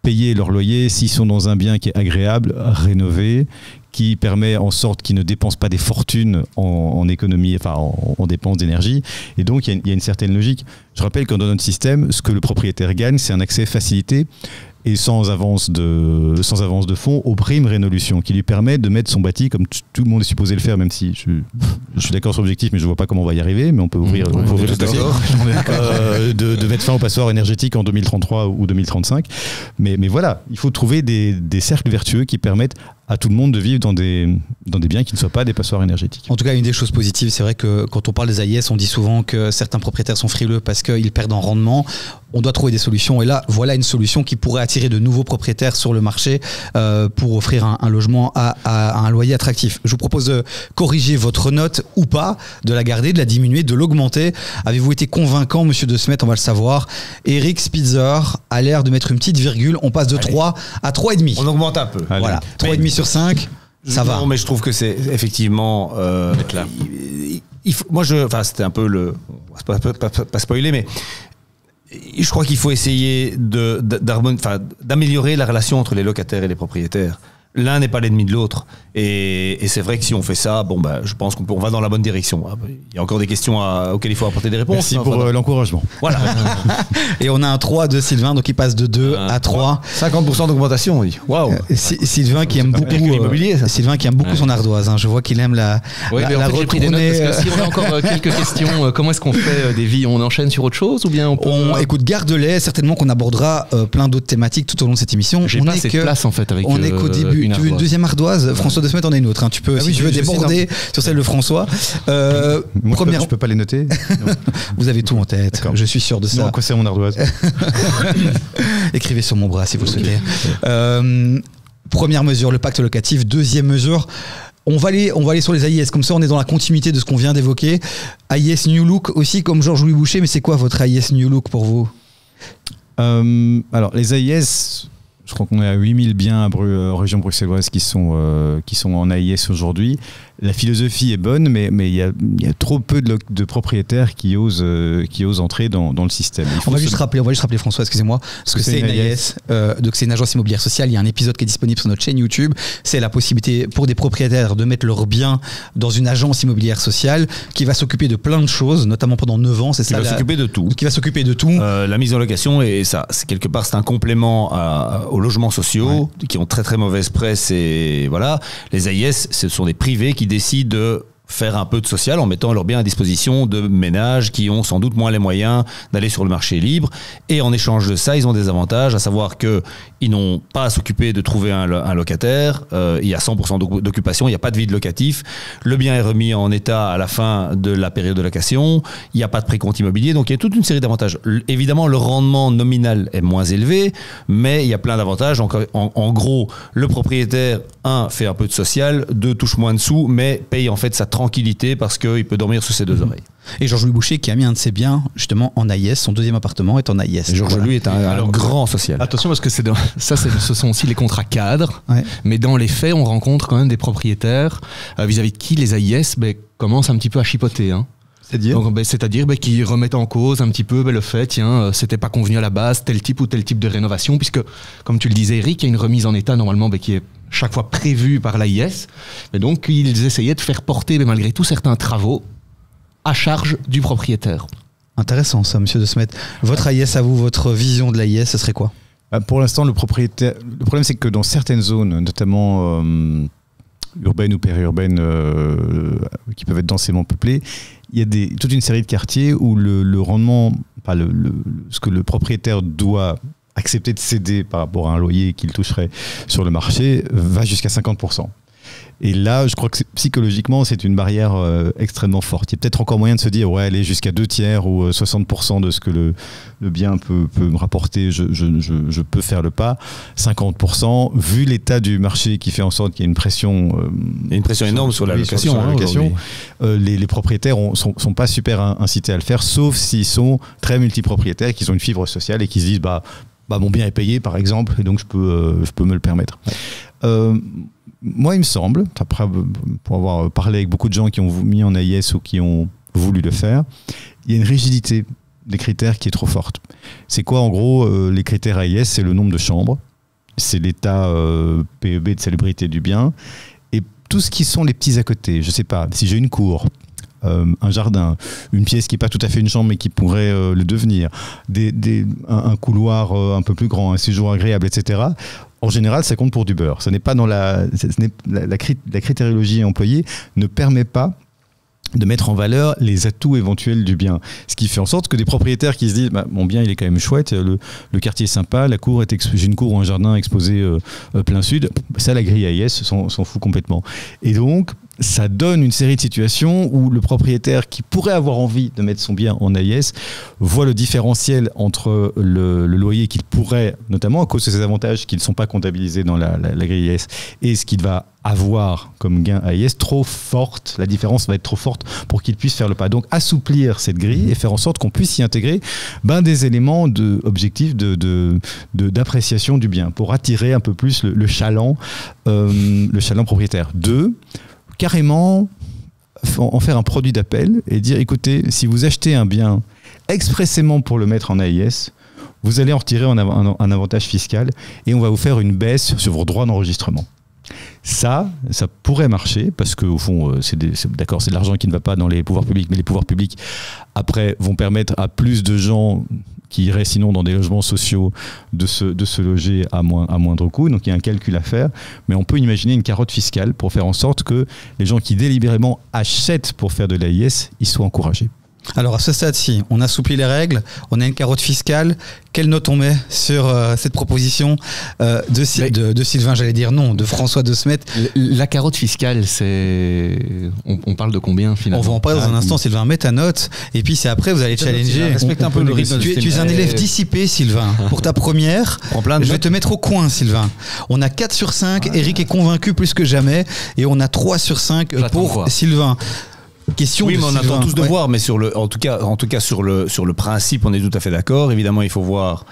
payer leur loyer s'ils sont dans un bien qui est agréable, rénové, qui permet en sorte qu'ils ne dépensent pas des fortunes en économie, enfin en dépenses d'énergie. Et donc il y a une certaine logique. Je rappelle que dans notre système, ce que le propriétaire gagne, c'est un accès facilité et sans avance de fonds aux primes Rénolution, qui lui permet de mettre son bâti comme tout le monde est supposé le faire, même si je suis d'accord sur l'objectif, mais je ne vois pas comment on va y arriver, mais on peut ouvrir le dossier, de mettre fin aux passoires énergétiques en 2033 ou 2035. Mais voilà, il faut trouver des cercles vertueux qui permettent à tout le monde de vivre dans des biens qui ne soient pas des passoires énergétiques. En tout cas, une des choses positives, c'est vrai que quand on parle des AIS, on dit souvent que certains propriétaires sont frileux parce qu'ils perdent en rendement. On doit trouver des solutions. Et là, voilà une solution qui pourrait attirer de nouveaux propriétaires sur le marché pour offrir un logement à un loyer attractif. Je vous propose de corriger votre note ou pas, de la garder, de la diminuer, de l'augmenter. Avez-vous été convaincant, monsieur De Smet? On va le savoir. Eric Spitzer a l'air de mettre une petite virgule. On passe de 3 à 3,5. On augmente un peu. Voilà, 3,5 sur 5. Ça va. Non, mais je trouve que c'est effectivement. Moi, c'était un peu le. On va pas spoiler, mais je crois qu'il faut essayer d'améliorer la relation entre les locataires et les propriétaires. L'un n'est pas l'ennemi de l'autre. Et c'est vrai que si on fait ça, je pense qu'on va dans la bonne direction. Il y a encore des questions auxquelles il faut apporter des réponses. Merci pour l'encouragement. Voilà. Et on a un 3 de Sylvain, donc il passe de 2 à 3. 50% d'augmentation, on dit. Waouh. Sylvain qui aime beaucoup l'immobilier. Sylvain qui aime beaucoup son ardoise. Hein. Je vois qu'il aime la retourner. Parce que si on a encore quelques questions, comment est-ce qu'on fait des vies? On enchaîne sur autre chose ou bien écoute, garde-les. Certainement qu'on abordera plein d'autres thématiques tout au long de cette émission. J'ai pas assez de place en fait avec. On est qu'au début. Tu veux une deuxième ardoise? François De Smet en a une autre. Hein. Tu peux, si tu veux déborder sur celle de François. Moi, je peux pas les noter. Vous avez tout en tête. Je suis sûr de ça. Non, quoi, c'est mon ardoise. Écrivez sur mon bras si vous le souhaitez. Première mesure, le pacte locatif. Deuxième mesure. On va aller sur les AIS, comme ça on est dans la continuité de ce qu'on vient d'évoquer. AIS New Look aussi, comme Georges-Louis Boucher, mais c'est quoi votre AIS New Look pour vous? Alors, les AIS, je Je crois qu'on est à 8000 biens en région bruxelloise qui sont en AIS aujourd'hui. La philosophie est bonne, mais il y a trop peu de propriétaires qui osent entrer dans le système. On va juste rappeler François, excusez-moi, ce que c'est une AIS. Donc c'est une agence immobilière sociale. Il y a un épisode qui est disponible sur notre chaîne YouTube. C'est la possibilité pour des propriétaires de mettre leurs biens dans une agence immobilière sociale qui va s'occuper de plein de choses, notamment pendant 9 ans. Qui va s'occuper de tout. Qui va s'occuper de tout. La mise en location, et ça, c'est quelque part, c'est un complément aux logements sociaux qui ont très très mauvaise presse. Et voilà, les AIS, ce sont des privés qui décident de faire un peu de social en mettant leurs biens à disposition de ménages qui ont sans doute moins les moyens d'aller sur le marché libre. Et en échange de ça, ils ont des avantages, à savoir qu'ils n'ont pas à s'occuper de trouver un locataire. Il y a 100% d'occupation, il n'y a pas de vide locatif. Le bien est remis en état à la fin de la période de location. Il n'y a pas de précompte immobilier. Donc il y a toute une série d'avantages. Évidemment, le rendement nominal est moins élevé, mais il y a plein d'avantages. En gros, le propriétaire, 1, fait un peu de social, 2, touche moins de sous, mais paye en fait sa tranquillité parce qu'il peut dormir sous ses 2 oreilles. Et Georges-Louis Boucher qui a mis un de ses biens justement en AIS, son 2e appartement est en AIS. Et Georges-Louis est un grand social. Attention parce que ce sont aussi les contrats cadres, mais dans les faits on rencontre quand même des propriétaires vis-à-vis de qui les AIS commencent un petit peu à chipoter. C'est-à-dire qu'ils remettent en cause un petit peu le fait, c'était pas convenu à la base, tel type ou tel type de rénovation, puisque comme tu le disais Eric, il y a une remise en état normalement qui est chaque fois prévue par l'AIS, mais donc ils essayaient de faire porter malgré tout certains travaux à charge du propriétaire. Intéressant ça, monsieur De Smet. Votre AIS à vous, votre vision de l'AIS, ce serait quoi ? Pour l'instant, le problème c'est que dans certaines zones, notamment urbaines ou périurbaines qui peuvent être densément peuplées, il y a toute une série de quartiers où le rendement, ce que le propriétaire doit accepter de céder par rapport à un loyer qu'il toucherait sur le marché va jusqu'à 50%. Et là, je crois que psychologiquement, c'est une barrière extrêmement forte. Il y a peut-être encore moyen de se dire, aller jusqu'à 2/3 ou 60% de ce que le bien peut me rapporter, je peux faire le pas. 50%, vu l'état du marché qui fait en sorte qu'il y a une pression... il y a une pression énorme sur la location. Les propriétaires sont pas super incités à le faire, sauf s'ils sont très multipropriétaires, qu'ils ont une fibre sociale et qu'ils se disent, mon bien est payé, par exemple, et donc je peux me le permettre. Moi, il me semble, après pour avoir parlé avec beaucoup de gens qui ont mis en AIS ou qui ont voulu le faire, il y a une rigidité des critères qui est trop forte. C'est quoi, en gros, les critères AIS? C'est le nombre de chambres, c'est l'état PEB de salubrité du bien, et tout ce qui sont les petits à côté. Je sais pas, si j'ai une cour, un jardin, une pièce qui n'est pas tout à fait une chambre mais qui pourrait le devenir, un couloir un peu plus grand, un séjour agréable, etc. En général, ça compte pour du beurre. Ce n'est pas dans la critériologie employée ne permet pas de mettre en valeur les atouts éventuels du bien. Ce qui fait en sorte que des propriétaires qui se disent mon bien il est quand même chouette, le quartier est sympa, la cour j'ai une cour ou un jardin exposé plein sud, ça la grille AIS s'en fout complètement. Et donc ça donne une série de situations où le propriétaire qui pourrait avoir envie de mettre son bien en AIS voit le différentiel entre le loyer qu'il pourrait, notamment à cause de ses avantages qui ne sont pas comptabilisés dans la grille AIS, et ce qu'il va avoir comme gain AIS trop forte, la différence va être trop forte pour qu'il puisse faire le pas. Donc assouplir cette grille et faire en sorte qu'on puisse y intégrer des éléments objectifs d'appréciation du bien pour attirer un peu plus le chaland propriétaire. 2, carrément en faire un produit d'appel et dire écoutez, si vous achetez un bien expressément pour le mettre en AIS, vous allez en retirer un avantage fiscal et on va vous faire une baisse sur vos droits d'enregistrement. Ça pourrait marcher parce qu'au fond, c'est de l'argent qui ne va pas dans les pouvoirs publics, mais les pouvoirs publics, après, vont permettre à plus de gens qui iraient sinon dans des logements sociaux de se loger à moindre coût. Donc il y a un calcul à faire, mais on peut imaginer une carotte fiscale pour faire en sorte que les gens qui délibérément achètent pour faire de l'AIS, ils soient encouragés. Alors à ce stade-ci, on assouplit les règles, on a une carotte fiscale. Quelle note on met sur cette proposition de Sylvain, j'allais dire non, de François De Smet? La carotte fiscale, on parle de combien finalement? On va en parler dans un instant, Sylvain, mets ta note, et puis c'est après, vous allez challenger. Respecte un peu le rythme. Tu es un élève dissipé, Sylvain. Pour ta première, je vais te mettre au coin, Sylvain. On a 4 sur 5, Eric est convaincu plus que jamais, et on a 3 sur 5 pour Sylvain. Question oui, mais on attend tous de voir, mais en tout cas sur le principe, on est tout à fait d'accord. Évidemment, il faut voir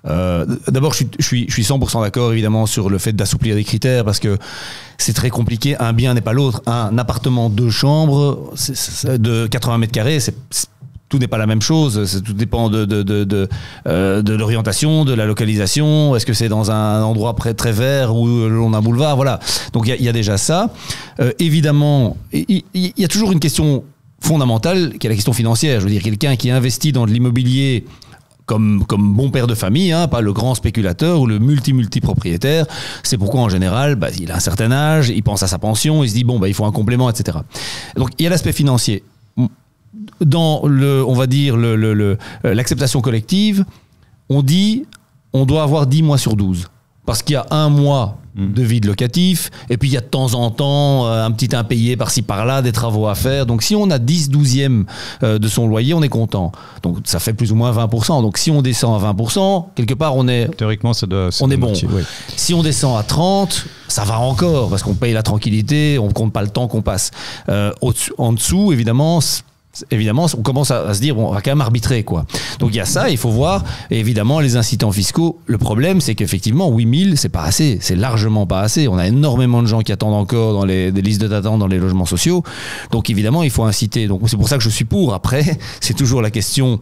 D'abord, je suis 100% d'accord évidemment sur le fait d'assouplir les critères parce que c'est très compliqué. Un bien n'est pas l'autre. Un appartement 2 chambres de 80 mètres carrés, tout n'est pas la même chose. Tout dépend de l'orientation, de la localisation. Est-ce que c'est dans un endroit très vert ou le long d'un boulevard? Voilà. Donc il y a déjà ça. Évidemment, il y a toujours une question fondamentale qui est la question financière. Je veux dire, quelqu'un qui investit dans de l'immobilier comme bon père de famille, hein, pas le grand spéculateur ou le multi-propriétaire. C'est pourquoi, en général, il a un certain âge, il pense à sa pension, il se dit, il faut un complément, etc. Donc, il y a l'aspect financier. Dans on va dire, l'acceptation collective, on dit, on doit avoir 10 mois sur 12. Parce qu'il y a 1 mois de vide locatif, et puis il y a de temps en temps un petit impayé par-ci par-là, des travaux à faire. Donc si on a 10/12e de son loyer, on est content. Donc ça fait plus ou moins 20%. Donc si on descend à 20%, quelque part on est... Théoriquement, on est bon. Ouais. Si on descend à 30%, ça va encore, parce qu'on paye la tranquillité, on ne compte pas le temps qu'on passe. En dessous, évidemment, on commence à se dire, on va quand même arbitrer, quoi. Donc il y a ça, il faut voir, et évidemment, les incitants fiscaux. Le problème, c'est qu'effectivement, 8 000, c'est pas assez, c'est largement pas assez. On a énormément de gens qui attendent encore dans des listes d'attente dans les logements sociaux. Donc évidemment, il faut inciter. Donc c'est pour ça que je suis pour. Après, c'est toujours la question...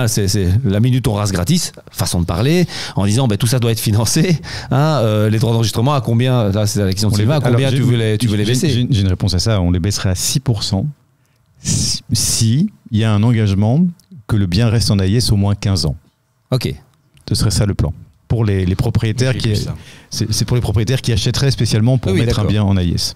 c'est la minute on rase gratis, façon de parler, en disant tout ça doit être financé. Les droits d'enregistrement, à combien, là, c'est la question de Sylvain, à combien tu veux les baisser? J'ai une réponse à ça, on les baisserait à 6%. Si il y a un engagement que le bien reste en AIS au moins 15 ans. Ok. Ce serait ça le plan. Pour les propriétaires c'est pour les propriétaires qui achèteraient spécialement pour mettre un bien en AIS.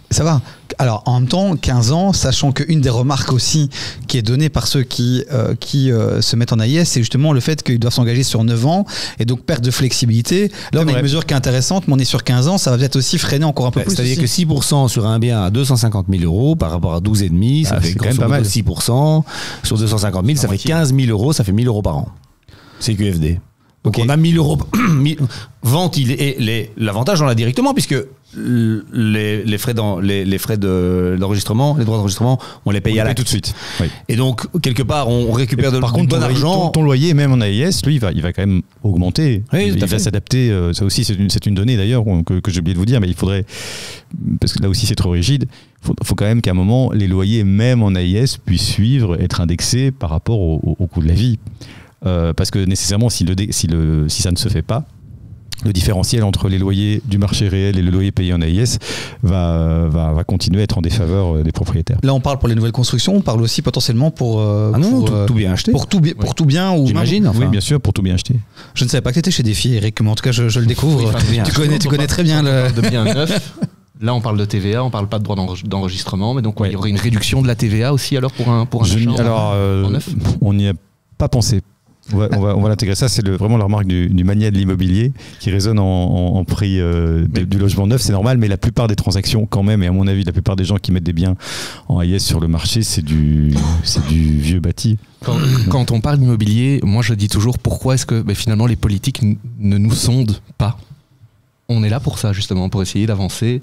Ça va. Alors, en même temps, 15 ans, sachant qu'une des remarques aussi qui est donnée par ceux qui se mettent en AIS, c'est justement le fait qu'ils doivent s'engager sur 9 ans et donc perte de flexibilité. Là, on a une mesure qui est intéressante, mais on est sur 15 ans, ça va peut-être aussi freiner encore un peu plus. C'est-à-dire que 6% sur un bien à 250 000 euros par rapport à 12,5, ça fait quand même pas mal. 6% sur 250 000, ça fait 15 000 euros, ça fait 1 000 euros par an. C'est QFD. Donc on a 1 000 euros vente, l'avantage on l'a directement puisque les frais d'enregistrement, les droits d'enregistrement, on les paye tout de suite. Oui. Et donc quelque part on récupère par contre, bon argent. Ton loyer même en AIS, lui, il va quand même augmenter. Oui, il va s'adapter. Ça aussi, c'est une donnée d'ailleurs que j'ai oublié de vous dire, mais il faudrait, parce que là aussi c'est trop rigide. Faut quand même qu'à un moment les loyers même en AIS puissent suivre, être indexés par rapport au coût de la vie. Parce que nécessairement, si ça ne se fait pas, le différentiel entre les loyers du marché réel et le loyer payé en AIS va continuer à être en défaveur des propriétaires. Là, on parle pour les nouvelles constructions, on parle aussi potentiellement pour tout bien acheter. Pour tout bien ou j'imagine. Oui, bien sûr, pour tout bien acheter. Je ne savais pas que tu étais chez Défi, Eric, mais en tout cas, je le découvre. Tu connais très bien de bien neuf. Là, on parle de TVA, on parle pas de droit d'enregistrement, mais donc il y aurait une réduction de la TVA aussi alors pour un achat en neuf. On n'y a pas pensé. On va l'intégrer. Ça, c'est vraiment la remarque du mania de l'immobilier qui résonne en prix du logement neuf. C'est normal, mais la plupart des transactions, quand même, et à mon avis, la plupart des gens qui mettent des biens en AIS sur le marché, c'est du vieux bâti. Quand on parle d'immobilier, moi je dis toujours pourquoi est-ce que finalement les politiques ne nous sondent pas. On est là pour ça, justement, pour essayer d'avancer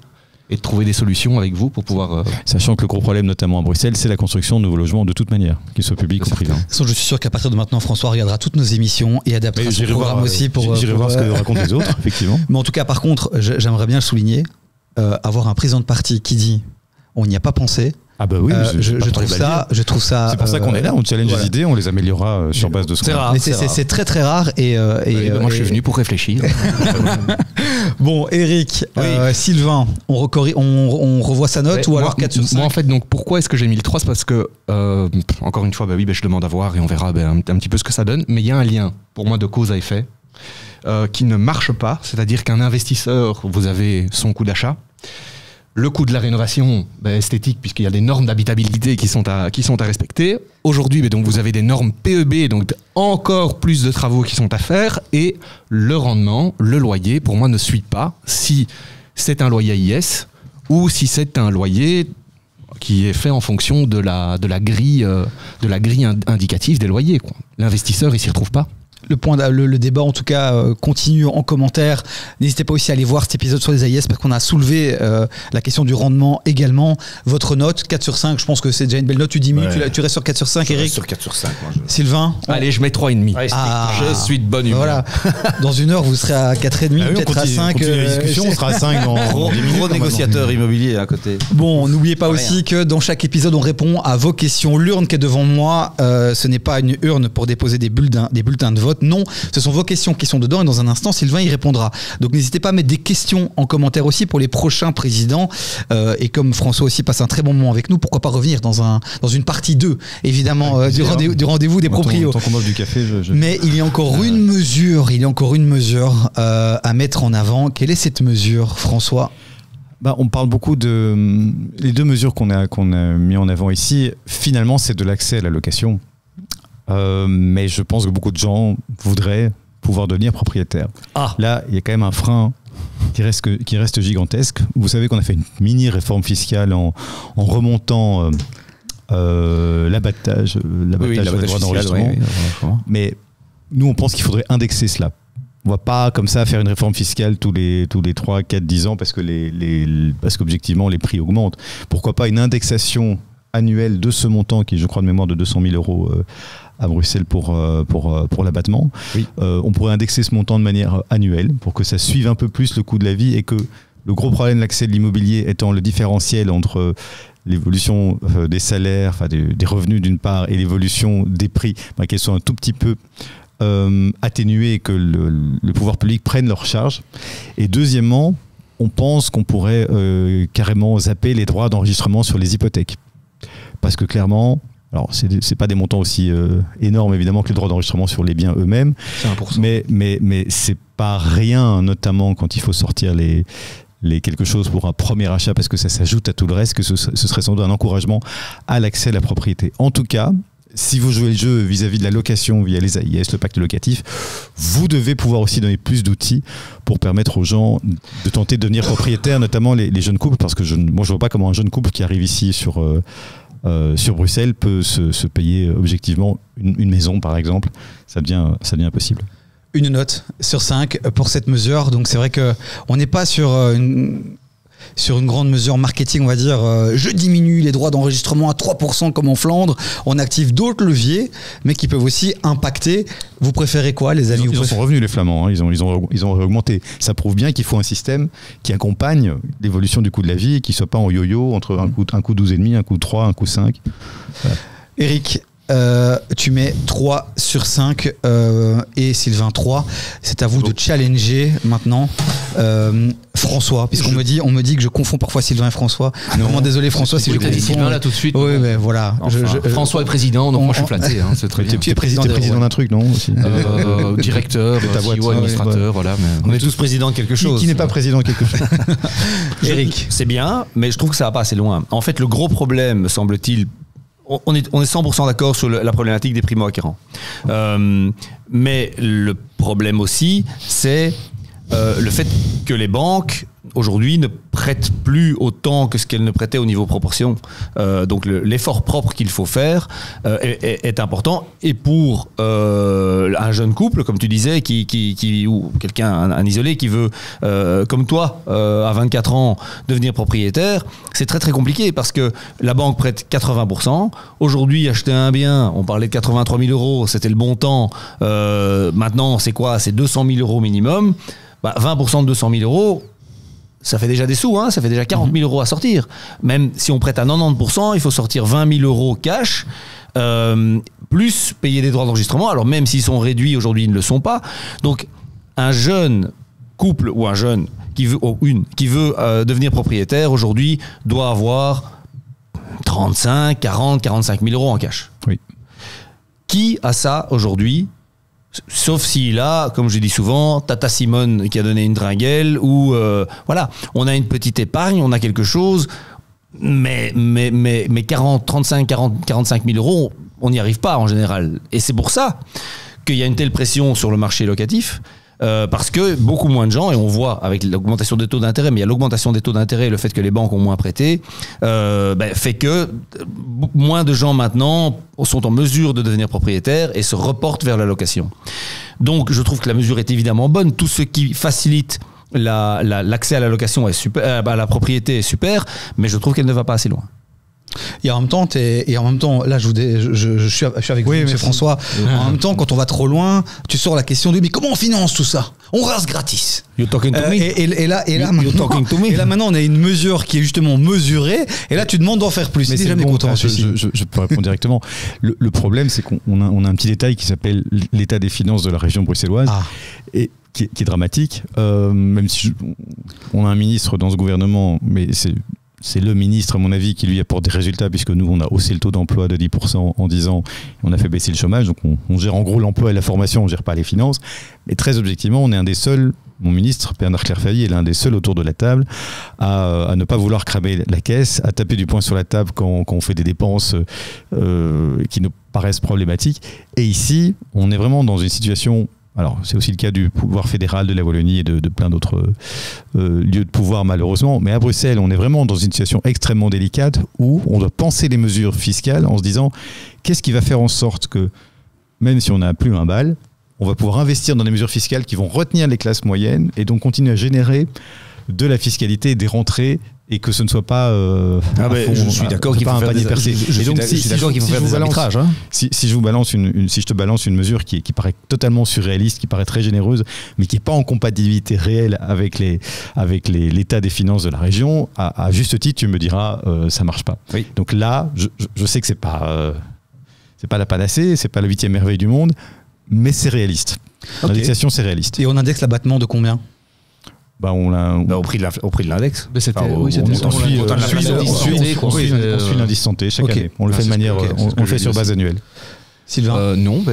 et de trouver des solutions avec vous pour pouvoir... Sachant que le gros problème, notamment à Bruxelles, c'est la construction de nouveaux logements de toute manière, qu'ils soient publics ou privés. De toute façon, je suis sûr qu'à partir de maintenant, François regardera toutes nos émissions et adaptera son programme aussi pour... J'irai voir ce que racontent les autres, effectivement. Mais en tout cas, par contre, j'aimerais bien le souligner, avoir un président de parti qui dit « on n'y a pas pensé », ah bah oui, je trouve ça. C'est pour ça qu'on est là, on challenge les idées, on les améliorera sur base de ce qu'on a. C'est très très rare et moi je suis venu pour réfléchir. Bon, Eric, Sylvain, on revoit sa note ou alors 4 sur 5? Moi en fait, donc pourquoi est-ce que j'ai mis le 3? C'est parce que encore une fois, je demande à voir et on verra un petit peu ce que ça donne, mais il y a un lien pour moi de cause à effet qui ne marche pas, c'est-à-dire qu'un investisseur, vous avez son coût d'achat. Le coût de la rénovation esthétique, puisqu'il y a des normes d'habitabilité qui sont à respecter. Aujourd'hui, donc vous avez des normes PEB, donc encore plus de travaux qui sont à faire. Et le rendement, le loyer, pour moi, ne suit pas si c'est un loyer AIS ou si c'est un loyer qui est fait en fonction de la grille indicative des loyers, quoi. L'investisseur, il s'y retrouve pas. le débat en tout cas continue en commentaire. N'hésitez pas aussi à aller voir cet épisode sur les AIS parce qu'on a soulevé la question du rendement également. Votre note, 4 sur 5, je pense que c'est déjà une belle note. Tu diminues, tu restes sur 4 sur 5, Eric? Sur 4 sur 5. Sylvain? Allez, je mets 3,5. Je suis de bonne humeur. Voilà. Dans une heure, vous serez à 4,5, peut-être à 5. La discussion, on sera à 5 dans Gros négociateur immobilier à côté. Bon, n'oubliez pas aussi que dans chaque épisode, on répond à vos questions. L'urne qui est devant moi, ce n'est pas une urne pour déposer des bulletins de vote. Non, ce sont vos questions qui sont dedans et dans un instant, Sylvain y répondra. Donc n'hésitez pas à mettre des questions en commentaire aussi pour les prochains présidents. Et comme François aussi passe un très bon moment avec nous, pourquoi pas revenir dans une partie 2, évidemment, du rendez-vous des proprios. Tant qu'on m'offre du café, Mais il y a encore une mesure, à mettre en avant. Quelle est cette mesure, François? On parle beaucoup de les deux mesures qu'on a mis en avant ici. Finalement, c'est de l'accès à la location. Mais je pense que beaucoup de gens voudraient pouvoir devenir propriétaires. Là, il y a quand même un frein qui reste gigantesque. Vous savez qu'on a fait une mini réforme fiscale en remontant l'abattage sur les droits d'enregistrement. Mais nous, on pense qu'il faudrait indexer cela. On va pas comme ça faire une réforme fiscale tous les 3, 4, 10 ans parce que parce qu'objectivement les prix augmentent. Pourquoi pas une indexation annuelle de ce montant qui est, je crois de mémoire, de 200 000 € à Bruxelles pour l'abattement. Oui. On pourrait indexer ce montant de manière annuelle pour que ça suive un peu plus le coût de la vie et que le gros problème de l'accès de l'immobilier étant le différentiel entre l'évolution des salaires, des revenus d'une part et l'évolution des prix, qu'elles soient un tout petit peu atténuer et que le pouvoir public prenne leur charge. Et deuxièmement, on pense qu'on pourrait carrément zapper les droits d'enregistrement sur les hypothèques. Parce que clairement, alors c'est pas des montants aussi énormes évidemment que les droits d'enregistrement sur les biens eux-mêmes. C'est 1%. Mais c'est pas rien, notamment quand il faut sortir quelque chose pour un premier achat parce que ça s'ajoute à tout le reste, que ce serait sans doute un encouragement à l'accès à la propriété. En tout cas, si vous jouez le jeu vis-à-vis de la location via les AIS, le pacte locatif, vous devez pouvoir aussi donner plus d'outils pour permettre aux gens de tenter de devenir propriétaires, notamment les jeunes couples, parce que moi je vois pas comment un jeune couple qui arrive ici sur Bruxelles peut se payer objectivement une maison par exemple. Ça devient impossible. Une note sur 5 pour cette mesure, donc c'est vrai qu'on n'est pas sur une grande mesure marketing, on va dire, je diminue les droits d'enregistrement à 3% comme en Flandre, on active d'autres leviers, mais qui peuvent aussi impacter. Vous préférez quoi, les amis? Ils sont revenus, les Flamands, hein. Ils ont augmenté. Ça prouve bien qu'il faut un système qui accompagne l'évolution du coût de la vie et qui ne soit pas en yo-yo entre un coup 12,5, un coup 3, un coup 5. Voilà. Eric, tu mets 3 sur 5 et Sylvain 3. C'est à vous de challenger maintenant François, puisqu'on me dit que je confonds parfois Sylvain et François. Vraiment désolé François si je confonds. Sylvain là tout de suite. Oui, mais voilà. Enfin, François est président, donc moi je suis flatté. Hein, c'est très bien. Tu es président d'un truc, non aussi directeur, CEO, administrateur, voilà. On est tous présidents de quelque chose. Qui n'est pas président de quelque chose? Eric, c'est bien, mais je trouve que ça va pas assez loin. En fait, le gros problème, me semble-t-il, on est 100% d'accord sur la problématique des primo-acquérants. Mais le problème aussi, c'est le fait que les banques, aujourd'hui, ne prêtent plus autant que ce qu'elles ne prêtaient au niveau proportion. Donc l'effort propre qu'il faut faire est important. Et pour un jeune couple, comme tu disais, ou quelqu'un, un isolé qui veut, comme toi, à 24 ans, devenir propriétaire, c'est très très compliqué parce que la banque prête 80%. Aujourd'hui, acheter un bien, on parlait de 83 000 €, c'était le bon temps. Maintenant, c'est quoi? C'est 200 000 € minimum. 20% de 200 000 €, ça fait déjà des sous, hein, ça fait déjà 40 000 € à sortir. Même si on prête à 90%, il faut sortir 20 000 € cash, plus payer des droits d'enregistrement. Alors même s'ils sont réduits, aujourd'hui ils ne le sont pas. Donc un jeune couple ou un jeune qui veut devenir propriétaire, aujourd'hui, doit avoir 35, 40, 45 000 € en cash. Oui. Qui a ça aujourd'hui? Sauf s'il a, comme je dis souvent, Tata Simone qui a donné une dringuelle ou voilà, on a une petite épargne, on a quelque chose, mais 35, 40, 45 000 €, on n'y arrive pas en général. Et c'est pour ça qu'il y a une telle pression sur le marché locatif. Parce que beaucoup moins de gens, et on voit avec l'augmentation des taux d'intérêt, mais il y a l'augmentation des taux d'intérêt et le fait que les banques ont moins prêté, fait que moins de gens maintenant sont en mesure de devenir propriétaires et se reportent vers la location. Donc je trouve que la mesure est évidemment bonne. Tout ce qui facilite l'accès à la location est super, à la propriété est super, mais je trouve qu'elle ne va pas assez loin. Et en même temps, là, je suis avec vous, monsieur François. En même temps, quand on va trop loin, tu sors la question de mais comment on finance tout ça? On rase gratis. You're talking to me. Et là, maintenant, on a une mesure qui est justement mesurée. Et là, tu demandes d'en faire plus. Mais c'est jamais content. Je peux répondre directement. Le problème, c'est qu'on a un petit détail qui s'appelle l'état des finances de la région bruxelloise. Et qui est dramatique. Même si on a un ministre dans ce gouvernement, mais c'est le ministre, à mon avis, qui lui apporte des résultats, puisque nous, on a haussé le taux d'emploi de 10% en 10 ans, on a fait baisser le chômage, donc on gère en gros l'emploi et la formation, on ne gère pas les finances. Mais très objectivement, on est un des seuls, mon ministre, Bernard Clairfailly, est l'un des seuls autour de la table à ne pas vouloir cramer la caisse, à taper du poing sur la table quand on fait des dépenses qui nous paraissent problématiques. Et ici, on est vraiment dans une situation... Alors, c'est aussi le cas du pouvoir fédéral de la Wallonie et de plein d'autres lieux de pouvoir, malheureusement. Mais à Bruxelles, on est vraiment dans une situation extrêmement délicate où on doit penser les mesures fiscales en se disant qu'est-ce qui va faire en sorte que, même si on n'a plus un bal, on va pouvoir investir dans des mesures fiscales qui vont retenir les classes moyennes et donc continuer à générer de la fiscalité, des rentrées, et que ce ne soit pas je suis d'accord qu'il faut faire des percées. Et donc si je te balance une mesure qui paraît totalement surréaliste, qui paraît très généreuse, mais qui n'est pas en compatibilité réelle avec l'état des finances de la région, à juste titre, tu me diras ça marche pas. Oui. Donc là, je sais que c'est pas la panacée, c'est pas la 8e merveille du monde, mais c'est réaliste. Okay. L'indexation, c'est réaliste. Et on indexe l'abattement de combien? Au prix de l'index. On suit l'indice santé chaque année. On le fait de manière, on le fait sur base annuelle. Sylvain non,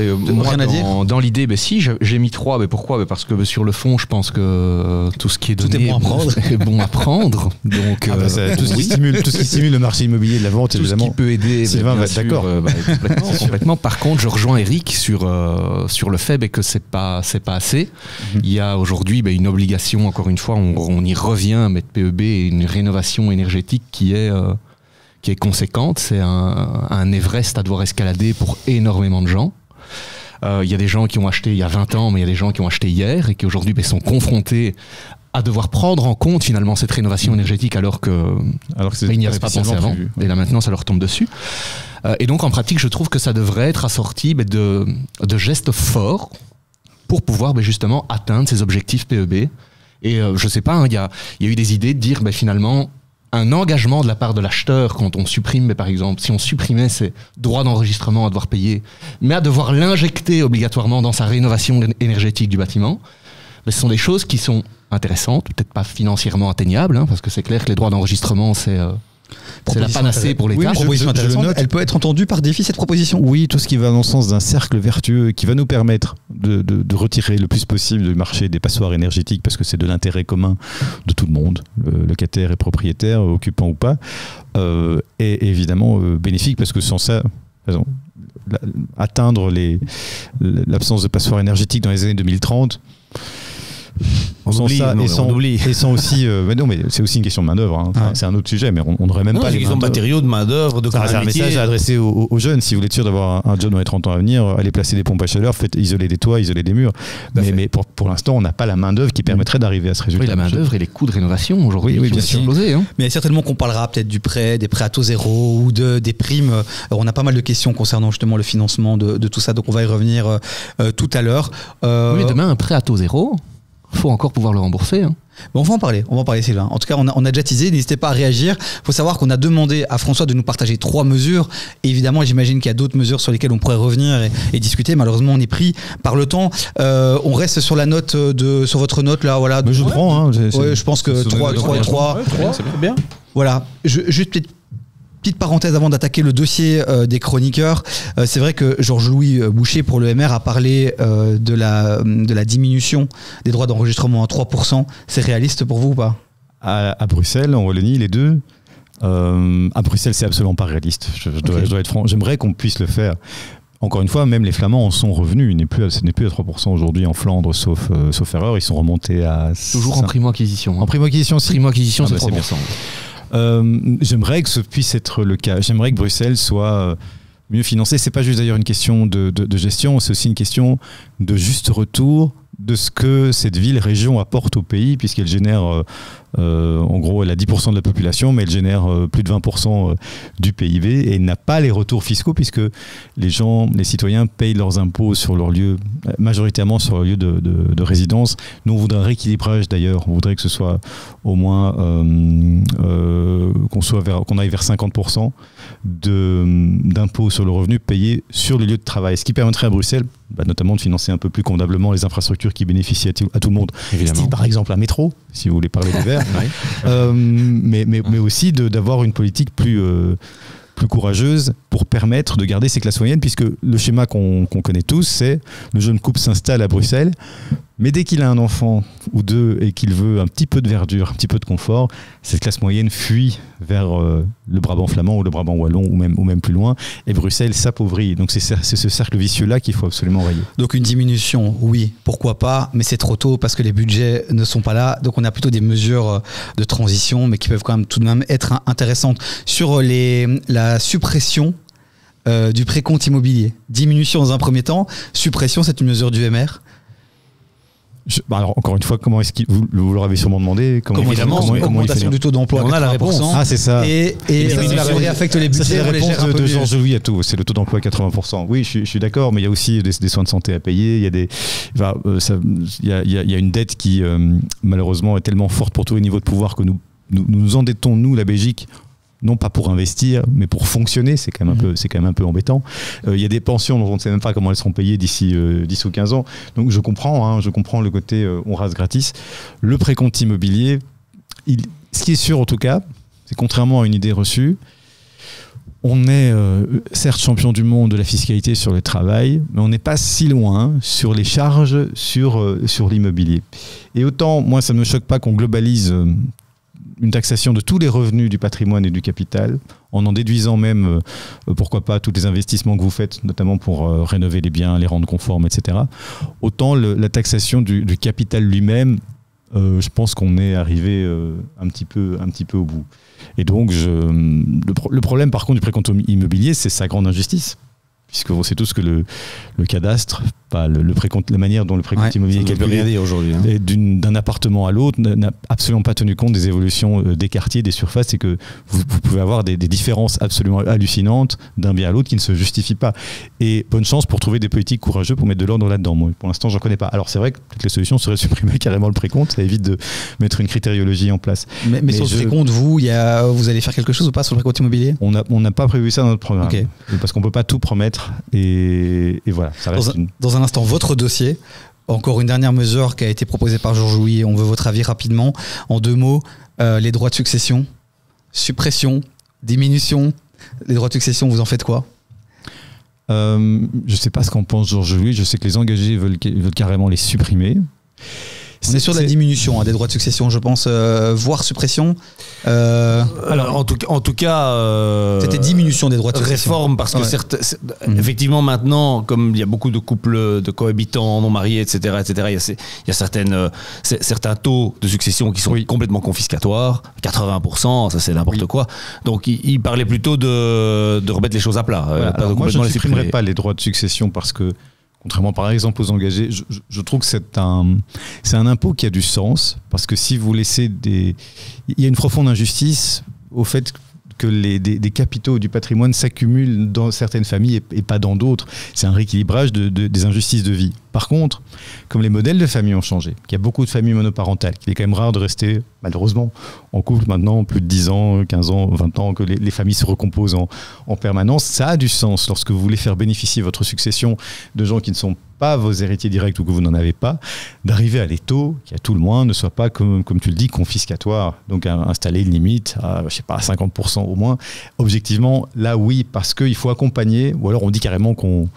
dans l'idée, si, j'ai mis 3. Mais pourquoi? Parce que sur le fond, je pense que tout ce qui est donné est bon à prendre. Donc, tout ce qui stimule le marché immobilier de la vente, évidemment. Tout ce qui peut aider. Sylvain va être d'accord. Complètement. Par contre, je rejoins Eric sur le fait que c'est pas assez. Il y a aujourd'hui une obligation, encore une fois, on y revient, à mettre PEB et une rénovation énergétique qui est conséquente. C'est un Everest à devoir escalader pour énormément de gens. Il y a des gens qui ont acheté il y a 20 ans, mais il y a des gens qui ont acheté hier et qui aujourd'hui sont confrontés à devoir prendre en compte finalement cette rénovation énergétique alors qu'ils n'y avaient pas pensé avant. Et là maintenant, ça leur tombe dessus. Et donc en pratique, je trouve que ça devrait être assorti de gestes forts pour pouvoir justement atteindre ces objectifs PEB. Et je sais pas, il y a eu des idées de dire finalement un engagement de la part de l'acheteur quand on supprime, par exemple, si on supprimait ces droits d'enregistrement à devoir payer, mais à devoir l'injecter obligatoirement dans sa rénovation énergétique du bâtiment, ce sont des choses qui sont intéressantes, peut-être pas financièrement atteignables, parce que c'est clair que les droits d'enregistrement, c'est la panacée pour l'État. Elle peut être entendue par défi, cette proposition? Oui, tout ce qui va dans le sens d'un cercle vertueux qui va nous permettre de retirer le plus possible du marché des passoires énergétiques, parce que c'est de l'intérêt commun de tout le monde, locataire et propriétaire, occupant ou pas, est évidemment bénéfique, parce que sans ça, atteindre l'absence de passoires énergétiques dans les années 2030... Sans aussi, mais c'est aussi une question de main d'œuvre. C'est un autre sujet, mais on n'aurait même pas les matériaux, de main d'œuvre, de c'est un message à adresser aux jeunes. Si vous voulez être sûr d'avoir un job dans les 30 ans à venir, allez placer des pompes à chaleur, faites isoler des toits, isoler des murs. Mais pour l'instant, on n'a pas la main d'œuvre qui permettrait d'arriver à ce résultat. Oui, la main d'œuvre et les coûts de rénovation aujourd'hui. Oui, bien sûr. Mais certainement qu'on parlera peut-être des prêts à taux zéro ou des primes. On a pas mal de questions concernant justement le financement de tout ça, donc on va y revenir tout à l'heure. Oui, demain, un prêt à taux zéro, faut encore pouvoir le rembourser. Bon, on va en parler Sylvain. En tout cas, on a déjà teasé, n'hésitez pas à réagir. Il faut savoir qu'on a demandé à François de nous partager 3 mesures. Et évidemment, j'imagine qu'il y a d'autres mesures sur lesquelles on pourrait revenir et discuter. Malheureusement, on est pris par le temps. On reste sur la note sur votre note là, voilà. Mais je prends. Je pense que 3. C'est bien. Voilà. Juste peut-être petite parenthèse avant d'attaquer le dossier des chroniqueurs. C'est vrai que Georges-Louis Boucher pour le MR a parlé de la diminution des droits d'enregistrement à 3%. C'est réaliste pour vous ou pas? À Bruxelles, en Wallonie, les deux. À Bruxelles, c'est absolument pas réaliste. Je dois être franc. J'aimerais qu'on puisse le faire. Encore une fois, même les Flamands en sont revenus. Ce n'est plus à 3% aujourd'hui en Flandre, sauf erreur. Ils sont remontés à... Toujours en primo-acquisition. En primo-acquisition, c'est 3%. J'aimerais que ce puisse être le cas. J'aimerais que Bruxelles soit mieux financer. C'est pas juste d'ailleurs une question de gestion, c'est aussi une question de juste retour de ce que cette ville-région apporte au pays, puisqu'elle génère, en gros, elle a 10% de la population, mais elle génère plus de 20% du PIB, et elle n'a pas les retours fiscaux, puisque les citoyens payent leurs impôts sur leur lieu, majoritairement sur leur lieu de résidence. Nous, on voudrait un rééquilibrage d'ailleurs, on voudrait que ce soit au moins qu'on aille vers 50% d'impôts sur le revenu payés sur le lieu de travail, ce qui permettrait à Bruxelles notamment de financer un peu plus convenablement les infrastructures qui bénéficient à tout le monde. Style, par exemple un métro, si vous voulez parler des Verts, mais aussi d'avoir une politique plus courageuse pour permettre de garder ces classes moyennes, puisque le schéma qu'on connaît tous, c'est le jeune couple s'installe à Bruxelles, mais dès qu'il a un enfant ou deux et qu'il veut un petit peu de verdure, un petit peu de confort, cette classe moyenne fuit vers le Brabant flamand ou le Brabant wallon ou même plus loin, et Bruxelles s'appauvrit. Donc c'est ce cercle vicieux-là qu'il faut absolument rayer. Donc une diminution, oui, pourquoi pas, mais c'est trop tôt parce que les budgets ne sont pas là. Donc on a plutôt des mesures de transition, mais qui peuvent quand même tout de même être intéressantes. Sur la suppression du précompte immobilier. Diminution dans un premier temps, suppression, c'est une mesure du MR. Alors encore une fois, comment est-ce qu'il vous leur avez sûrement demandé évidemment, augmentation du taux d'emploi. On a la réponse. Ah, c'est ça. Et la réaffecte les budgets. C'est la réponse de Georges Louis à tout. C'est le taux d'emploi à 80%. Oui, je suis d'accord, mais il y a aussi des soins de santé à payer. Il y a une dette qui malheureusement est tellement forte pour tous les niveaux de pouvoir que nous endettons, nous, la Belgique, non pas pour investir, mais pour fonctionner. C'est quand même un peu embêtant. Il y a des pensions dont on ne sait même pas comment elles seront payées d'ici 10 ou 15 ans. Donc je comprends le côté on rase gratis. Le précompte immobilier, ce qui est sûr en tout cas, c'est contrairement à une idée reçue, on est certes champion du monde de la fiscalité sur le travail, mais on n'est pas si loin sur les charges sur l'immobilier. Et autant, moi, ça ne me choque pas qu'on globalise une taxation de tous les revenus du patrimoine et du capital, en déduisant même, pourquoi pas, tous les investissements que vous faites, notamment pour rénover les biens, les rendre conformes, etc. Autant la taxation du capital lui-même, je pense qu'on est arrivé un petit peu au bout. Et donc, le problème, par contre, du précompte immobilier, c'est sa grande injustice. Puisqu'on sait tous que le cadastre, le précompte, la manière dont le précompte immobilier est calculé aujourd'hui, d'un appartement à l'autre n'a absolument pas tenu compte des évolutions des quartiers, des surfaces, et que vous pouvez avoir des différences absolument hallucinantes d'un bien à l'autre qui ne se justifient pas. Et bonne chance pour trouver des politiques courageux pour mettre de l'ordre là-dedans. Moi, pour l'instant, j'en connais pas. Alors c'est vrai que peut-être les solutions seraient de supprimer carrément le précompte, ça évite de mettre une critériologie en place. Mais sur le précompte, vous allez faire quelque chose ou pas sur le précompte immobilier ? On n'a pas prévu ça dans notre programme, parce qu'on peut pas tout promettre. Et voilà, ça reste dans un instant, votre dossier, encore une dernière mesure qui a été proposée par Georges Louis, on veut votre avis rapidement. En 2 mots, les droits de succession, suppression, diminution. Les droits de succession, vous en faites quoi ? Je ne sais pas ce qu'en pense Georges Louis, je sais que les engagés veulent carrément les supprimer. On est sur de la diminution des droits de succession, je pense, voire suppression. Alors, en tout cas, c'était diminution des droits de succession. Réforme, parce que effectivement, maintenant, comme il y a beaucoup de couples de cohabitants non mariés, etc., il y a certains taux de succession qui sont complètement confiscatoires. 80%, ça c'est n'importe quoi. Donc, il parlait plutôt de remettre les choses à plat. Moi, je ne supprimerai pas les droits de succession parce que, contrairement par exemple aux engagés, je trouve que c'est un impôt qui a du sens, parce que si vous laissez il y a une profonde injustice au fait que des capitaux du patrimoine s'accumulent dans certaines familles et pas dans d'autres. C'est un rééquilibrage des injustices de vie. Par contre, comme les modèles de famille ont changé, qu'il y a beaucoup de familles monoparentales, qu'il est quand même rare de rester, malheureusement, en couple maintenant plus de 10 ans, 15 ans, 20 ans, que les familles se recomposent en permanence, ça a du sens lorsque vous voulez faire bénéficier votre succession de gens qui ne sont pas vos héritiers directs ou que vous n'en avez pas, d'arriver à des taux qui, à tout le moins, ne soient pas, comme tu le dis, confiscatoires. Donc, à installer une limite à, je sais pas, à 50% au moins. Objectivement, là, oui, parce qu'il faut accompagner, ou alors on dit carrément qu'on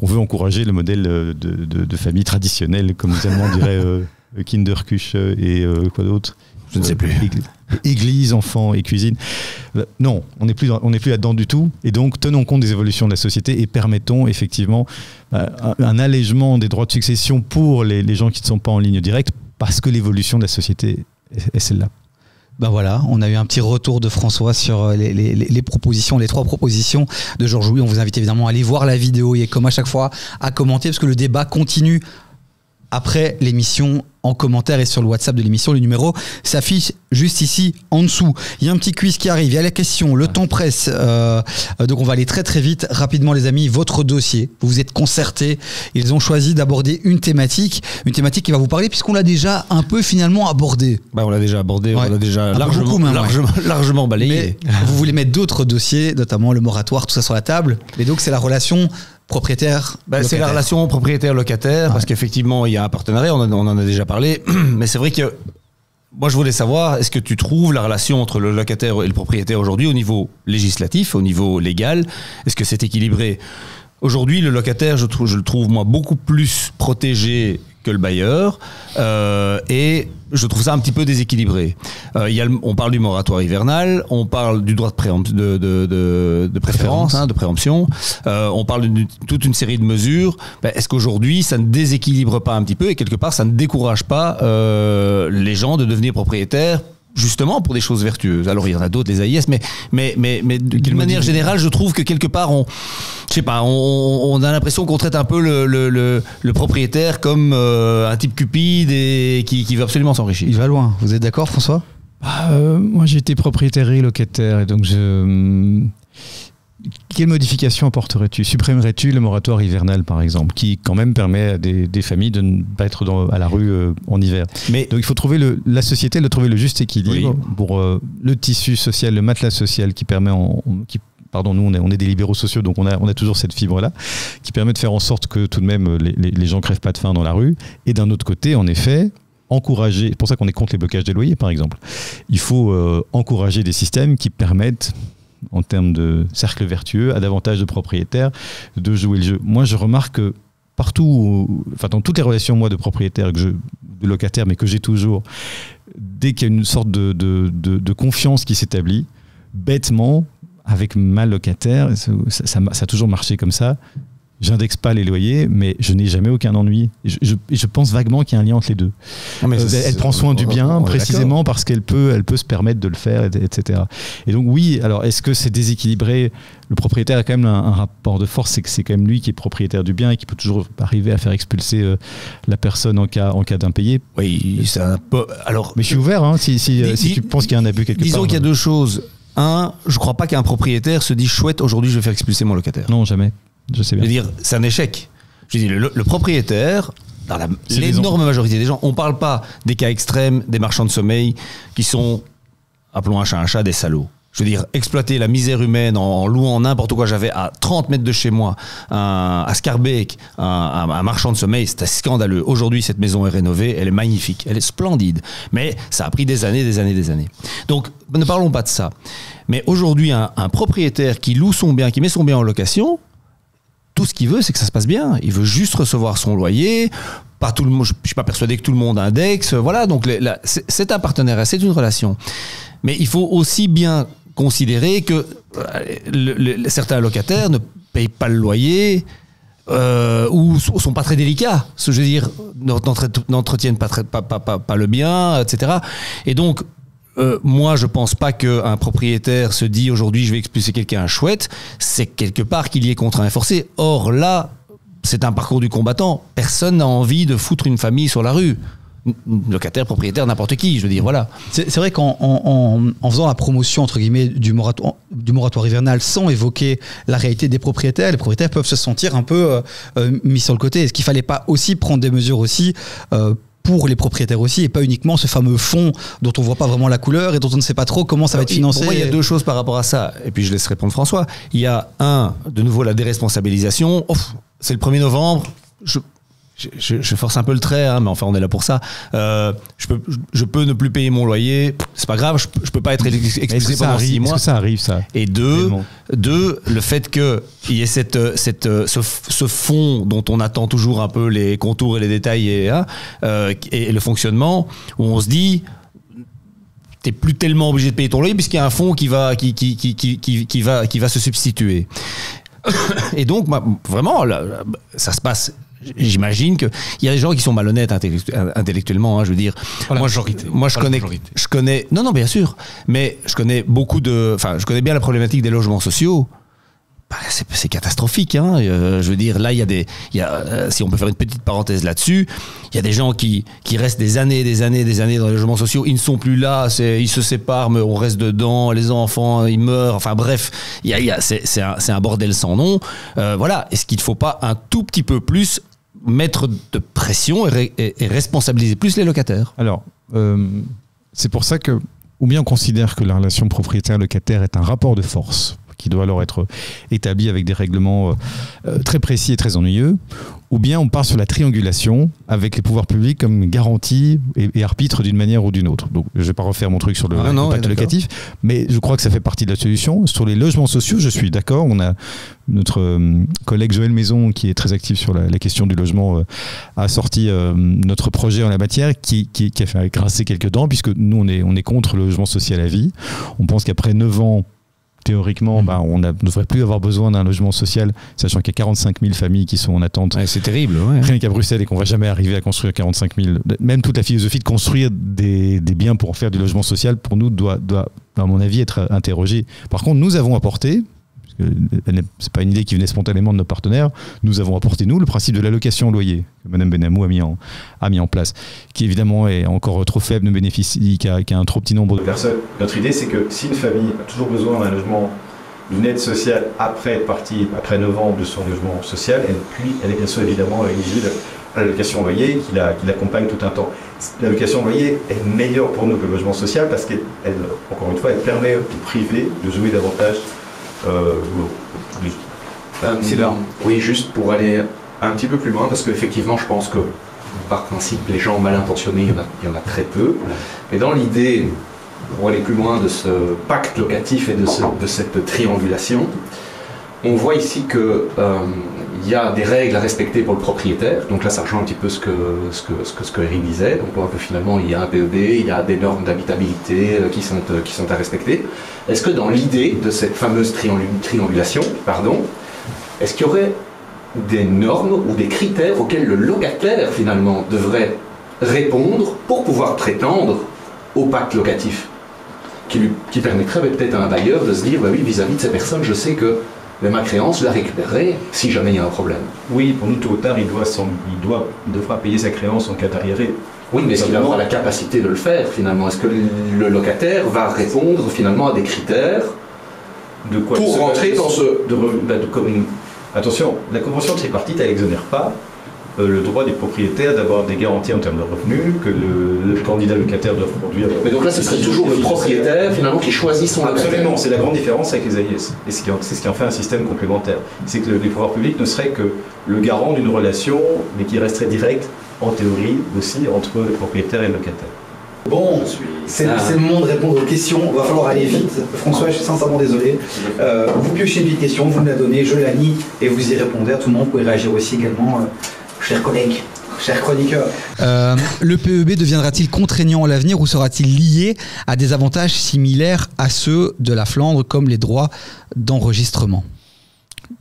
veut encourager le modèle de famille traditionnelle, comme les Allemands diraient Kinderküche et quoi d'autre ? Je ne sais plus. Église, enfants et cuisine. Non, on n'est plus là-dedans du tout. Et donc, tenons compte des évolutions de la société et permettons effectivement un allègement des droits de succession pour les gens qui ne sont pas en ligne directe, parce que l'évolution de la société est celle-là. Ben voilà, on a eu un petit retour de François sur les propositions, les 3 propositions de Georges Louis. On vous invite évidemment à aller voir la vidéo et comme à chaque fois à commenter parce que le débat continue après l'émission en commentaire et sur le WhatsApp de l'émission. Le numéro s'affiche juste ici en dessous. Il y a un petit quiz qui arrive, il y a la question, le temps presse. Donc on va aller très très vite. Rapidement les amis, votre dossier, vous vous êtes concertés. Ils ont choisi d'aborder une thématique qui va vous parler puisqu'on l'a déjà un peu finalement abordé. Bah, on l'a déjà abordé, Ouais. on l'a déjà largement balayé. Mais vous voulez mettre d'autres dossiers, notamment le moratoire, tout ça sur la table. Et donc c'est la relation propriétaire. C'est la relation propriétaire-locataire, parce qu'effectivement, il y a un partenariat, on en a déjà parlé, mais c'est vrai que moi, je voulais savoir, est-ce que tu trouves la relation entre le locataire et le propriétaire aujourd'hui au niveau législatif, au niveau légal, est-ce que c'est équilibré ? Aujourd'hui, le locataire, je le trouve, moi, beaucoup plus protégé que le bailleur, et je trouve ça un petit peu déséquilibré. On parle du moratoire hivernal, on parle du droit de préférence, de préemption, on parle de toute une série de mesures. Est-ce qu'aujourd'hui, ça ne déséquilibre pas un petit peu et quelque part, ça ne décourage pas les gens de devenir propriétaires justement pour des choses vertueuses. Alors il y en a d'autres, les AIS, mais d'une manière générale, je trouve que quelque part, on a l'impression qu'on traite un peu le propriétaire comme un type cupide et qui veut absolument s'enrichir. Il va loin. Vous êtes d'accord, François ? Moi, j'ai été propriétaire et locataire, et donc quelle modification apporterais-tu ? Supprimerais-tu le moratoire hivernal, par exemple, qui quand même permet à des familles de ne pas être à la rue en hiver. Donc il faut trouver la société, trouver le juste équilibre pour le tissu social, le matelas social qui permet, nous on est des libéraux sociaux, donc on a toujours cette fibre-là, qui permet de faire en sorte que tout de même les gens crèvent pas de faim dans la rue. Et d'un autre côté, en effet, encourager, c'est pour ça qu'on est contre les blocages des loyers, par exemple. Il faut encourager des systèmes qui permettent, en termes de cercle vertueux, à davantage de propriétaires de jouer le jeu. Moi, je remarque que partout, dans toutes les relations de propriétaire, de locataire, mais que j'ai toujours, dès qu'il y a une sorte de confiance qui s'établit, bêtement, avec ma locataire, ça a toujours marché comme ça. J'indexe pas les loyers, mais je n'ai jamais aucun ennui. Je pense vaguement qu'il y a un lien entre les deux. Elle prend soin du bien, précisément parce qu'elle peut se permettre de le faire, etc. Et donc oui, alors est-ce que c'est déséquilibré ? Le propriétaire a quand même un rapport de force, c'est que c'est quand même lui qui est propriétaire du bien et qui peut toujours arriver à faire expulser la personne en cas d'impayé. Oui, c'est un peu... Alors, mais je suis ouvert, si tu penses qu'il y a un abus quelque part. Disons qu'il y a deux choses. Un, je crois pas qu'un propriétaire se dit chouette, aujourd'hui je vais faire expulser mon locataire. Non, jamais. Je sais bien. Je veux dire, c'est un échec. Je dis, le propriétaire, dans l'énorme majorité des gens, on ne parle pas des cas extrêmes, des marchands de sommeil qui sont, appelons un chat, des salauds. Je veux dire, exploiter la misère humaine en louant n'importe quoi. J'avais à 30 mètres de chez moi, à Scarbeck, un marchand de sommeil, c'était scandaleux. Aujourd'hui, cette maison est rénovée, elle est magnifique, elle est splendide. Mais ça a pris des années. Donc, ne parlons pas de ça. Mais aujourd'hui, un propriétaire qui loue son bien, qui met son bien en location, tout ce qu'il veut, c'est que ça se passe bien. Il veut juste recevoir son loyer. Pas tout le monde, je ne suis pas persuadé que tout le monde indexe. Voilà, donc c'est un partenariat, c'est une relation. Mais il faut aussi bien considérer que certains locataires ne payent pas le loyer ou sont pas très délicats. Je veux dire, n'entretiennent pas le bien, etc. Et donc, moi, je pense pas qu'un propriétaire se dit aujourd'hui je vais expulser quelqu'un chouette. C'est quelque part qu'il y est contraint et forcé. Or là, c'est un parcours du combattant. Personne n'a envie de foutre une famille sur la rue. Locataire, propriétaire, n'importe qui, je veux dire, voilà. C'est vrai qu'en faisant la promotion, entre guillemets, du moratoire hivernal sans évoquer la réalité des propriétaires, les propriétaires peuvent se sentir un peu mis sur le côté. Est-ce qu'il fallait pas aussi prendre des mesures aussi pour les propriétaires aussi, et pas uniquement ce fameux fonds dont on voit pas vraiment la couleur et dont on ne sait pas trop comment ça va être financé? Pour moi, il y a deux choses par rapport à ça, et puis je laisse répondre François. Il y a de nouveau la déresponsabilisation. C'est le 1er novembre, je force un peu le trait, hein, mais enfin on est là pour ça. Je peux ne plus payer mon loyer, c'est pas grave, je peux pas être expulsé pendant 6 mois. Est-ce que ça arrive, ça? Et deux, le fait qu'il y ait ce fonds dont on attend toujours un peu les contours et les détails et le fonctionnement, où on se dit t'es plus tellement obligé de payer ton loyer puisqu'il y a un fonds qui va se substituer. Et donc, vraiment, ça se passe j'imagine qu'il y a des gens qui sont malhonnêtes intellectuellement, hein, je veux dire. Voilà, Moi, je connais, non, bien sûr, mais je connais je connais bien la problématique des logements sociaux. Bah, c'est catastrophique, hein. Je veux dire, là, si on peut faire une petite parenthèse là-dessus, il y a des gens qui restent des années dans les logements sociaux, ils ne sont plus là, ils se séparent, mais on reste dedans, les enfants, ils meurent, enfin bref, c'est un bordel sans nom. Voilà, est-ce qu'il ne faut pas un tout petit peu plus mettre de pression et responsabiliser plus les locataires? Alors, c'est pour ça que, ou bien on considère que la relation propriétaire-locataire est un rapport de force, qui doit alors être établi avec des règlements très précis et très ennuyeux, ou bien on part sur la triangulation avec les pouvoirs publics comme garantie et arbitre d'une manière ou d'une autre. Donc je ne vais pas refaire mon truc sur le pacte locatif, mais je crois que ça fait partie de la solution. Sur les logements sociaux, je suis d'accord. On a notre collègue Joël Maison, qui est très actif sur la question du logement, a sorti notre projet en la matière qui a fait grincer quelques dents, puisque nous on est contre le logement social à vie. On pense qu'après 9 ans, théoriquement, on ne devrait plus avoir besoin d'un logement social, sachant qu'il y a 45 000 familles qui sont en attente. Ouais, c'est terrible. Ouais. Rien qu'à Bruxelles, et qu'on ne va jamais arriver à construire 45 000. Même toute la philosophie de construire des biens pour en faire du logement social, pour nous, doit à mon avis, être interrogée. Par contre, nous avons apporté, c'est pas une idée qui venait spontanément de nos partenaires, nous avons apporté, nous, le principe de l'allocation au loyer, que Mme Benamou a mis en place, qui évidemment est encore trop faible, ne bénéficie qu'à un trop petit nombre de personnes. Notre idée, c'est que si une famille a toujours besoin d'un logement, d'une aide sociale après 9 ans de son logement social, elle est bien sûr évidemment éligible à l'allocation au loyer qui l'accompagne tout un temps. L'allocation au loyer est meilleure pour nous que le logement social parce qu'elle, encore une fois, elle permet au privé de jouer davantage. Oui, juste pour aller un petit peu plus loin, parce qu'effectivement, je pense que par principe, les gens mal intentionnés, il y en a très peu. Mais dans l'idée, pour aller plus loin de ce pacte locatif et de cette triangulation, on voit ici qu'il y a des règles à respecter pour le propriétaire. Donc là, ça rejoint un petit peu ce que Eric disait. Donc on voit que finalement, il y a un PEB, il y a des normes d'habitabilité qui sont à respecter. Est-ce que dans l'idée de cette fameuse triangulation, est-ce qu'il y aurait des normes ou des critères auxquels le locataire, finalement, devrait répondre pour pouvoir prétendre au pacte locatif qui permettrait peut-être à un bailleur de se dire, oui, vis-à-vis de ces personnes, je sais que ma créance, je la récupérerai si jamais il y a un problème. Oui, pour nous, tôt ou tard, il devra payer sa créance en cas d'arriéré. Oui, mais est-ce qu'il aura la capacité de le faire, finalement? Est-ce que le locataire va répondre, finalement, à des critères de quoi pour rentrer dans ce... Attention, la convention tripartite, elle n'exonère pas le droit des propriétaires d'avoir des garanties en termes de revenus que le candidat locataire doit produire. Mais donc là, ce serait toujours le propriétaire, finalement, qui choisit son locataire. Absolument, c'est la grande différence avec les AIS. Et c'est ce qui en fait un système complémentaire. C'est que les pouvoirs publics ne seraient que le garant d'une relation, mais qui resterait directe, en théorie, aussi, entre le propriétaire et le locataire. Bon, c'est le moment de répondre aux questions. Il va falloir aller vite. François, je suis sincèrement désolé. Vous piochez une petite question, vous me la donnez, je la lis et vous y répondez. À tout le monde, vous pouvez réagir aussi également, chers collègues, chers chroniqueurs. Le PEB deviendra-t-il contraignant à l'avenir ou sera-t-il lié à des avantages similaires à ceux de la Flandre, comme les droits d'enregistrement?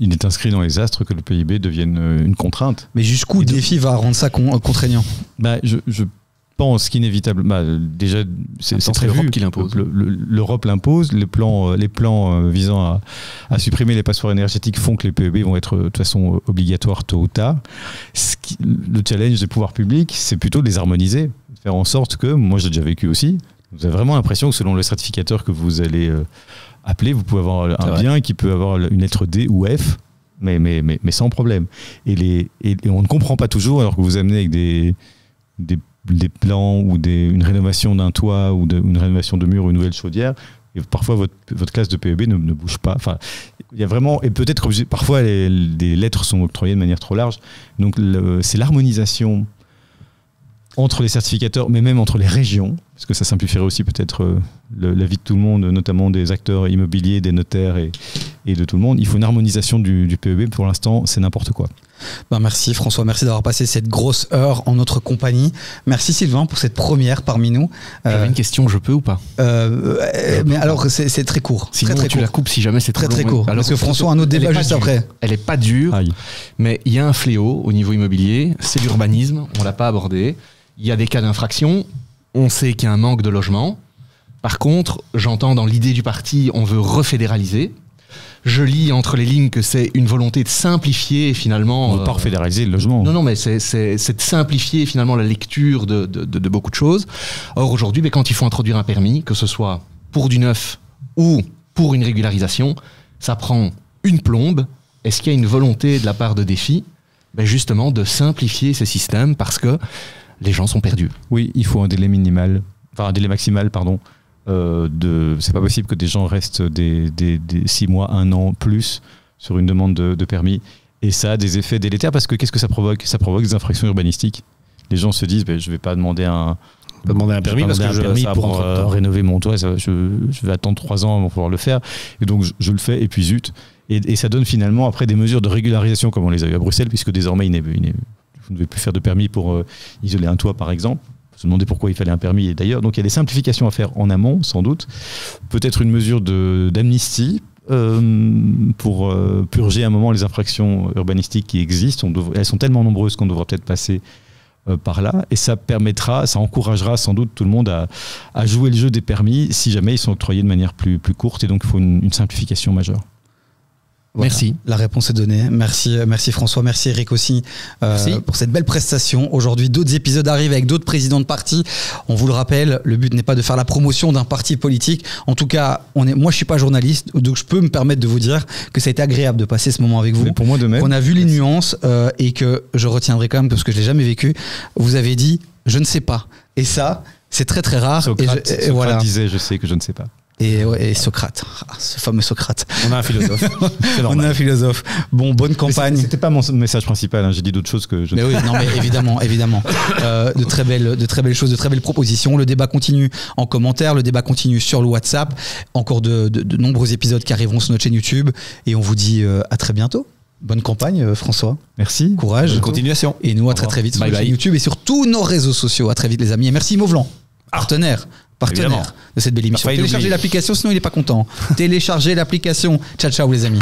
Il est inscrit dans les astres que le PIB devienne une contrainte. Mais jusqu'où Défi va rendre ça contraignant? Je pense qu'inévitablement, déjà, c'est prévu. l'Europe qui l'impose. L'Europe l'impose. Les plans visant à supprimer les passoires énergétiques font que les PEB vont être de toute façon obligatoires tôt ou tard. Le challenge des pouvoirs publics, c'est plutôt de les harmoniser, de faire en sorte que, moi j'ai déjà vécu aussi, vous avez vraiment l'impression que selon le certificateur que vous allez appeler, vous pouvez avoir un bien qui peut avoir une lettre D ou F, mais sans problème. Et on ne comprend pas toujours, alors que vous amenez avec des plans ou une rénovation d'un toit ou une rénovation de mur ou une nouvelle chaudière, et parfois votre classe de PEB ne bouge pas. Enfin, il y a vraiment, et peut-être que parfois des lettres sont octroyées de manière trop large. Donc c'est l'harmonisation entre les certificateurs, mais même entre les régions, parce que ça simplifierait aussi peut-être la vie de tout le monde, notamment des acteurs immobiliers, des notaires et de tout le monde. Il faut une harmonisation du PEB. Pour l'instant, c'est n'importe quoi. Ben merci François, merci d'avoir passé cette grosse heure en notre compagnie. Merci Sylvain pour cette première parmi nous. J'avais une question, je peux ou pas Mais alors c'est très court. Sinon très tu la coupes si jamais c'est très trop long. court. Alors, Parce que François a un autre débat juste après. Elle est pas dure, Aïe. mais il y a un fléau au niveau immobilier, c'est l'urbanisme, on l'a pas abordé. Il y a des cas d'infraction, on sait qu'il y a un manque de logement. Par contre, j'entends dans l'idée du parti, on veut refédéraliser. Je lis entre les lignes que c'est une volonté de simplifier finalement... On ne veut pas refédéraliser le logement. Non, mais c'est de simplifier finalement la lecture de beaucoup de choses. Or aujourd'hui, quand il faut introduire un permis, que ce soit pour du neuf ou pour une régularisation, ça prend une plombe. Est-ce qu'il y a une volonté de la part de Défi justement de simplifier ces systèmes parce que les gens sont perdus? Oui, il faut un délai maximal, pardon. C'est pas possible que des gens restent des 6 mois, 1 an plus sur une demande de permis, et ça a des effets délétères parce que qu'est-ce que ça provoque? Ça provoque des infractions urbanistiques. Les gens se disent je vais pas demander un permis parce que pour rénover mon toit, je vais attendre 3 ans avant pouvoir le faire, et donc je le fais et puis zut, et ça donne finalement après des mesures de régularisation comme on les a eu à Bruxelles, puisque désormais vous ne devez plus faire de permis pour isoler un toit par exemple. Se demander pourquoi il fallait un permis, et d'ailleurs. Donc il y a des simplifications à faire en amont, sans doute. Peut-être une mesure d'amnistie pour purger à un moment les infractions urbanistiques qui existent. Elles sont tellement nombreuses qu'on devrait peut-être passer par là. Et ça encouragera sans doute tout le monde à jouer le jeu des permis si jamais ils sont octroyés de manière plus courte. Et donc il faut une simplification majeure. Voilà, merci. La réponse est donnée. Merci François, merci Eric aussi pour cette belle prestation. Aujourd'hui, d'autres épisodes arrivent avec d'autres présidents de partis. On vous le rappelle, le but n'est pas de faire la promotion d'un parti politique. En tout cas, moi je suis pas journaliste, donc je peux me permettre de vous dire que ça a été agréable de passer ce moment avec vous. Mais pour moi de même. On a vu les nuances et que je retiendrai quand même, parce que je l'ai jamais vécu. Vous avez dit, je ne sais pas. Et ça, c'est très très rare. Socrate voilà. disait, je sais que je ne sais pas. Et Socrate, ce fameux Socrate. On a un philosophe. On a un philosophe. Bon, bonne campagne. C'était pas mon message principal, hein. J'ai dit d'autres choses que je... Mais oui, non, mais évidemment. De très belles choses, de très belles propositions. Le débat continue en commentaire, le débat continue sur le WhatsApp. Encore de nombreux épisodes qui arriveront sur notre chaîne YouTube. Et on vous dit à très bientôt. Bonne campagne, François. Merci. Courage. Bonne continuation. Et nous, à très vite sur la chaîne YouTube et sur tous nos réseaux sociaux. À très vite, les amis. Et merci Mauvlan, partenaire Évidemment. de cette belle émission. Téléchargez Téléchargez l'application, sinon il n'est pas content. Téléchargez l'application. Ciao, ciao les amis.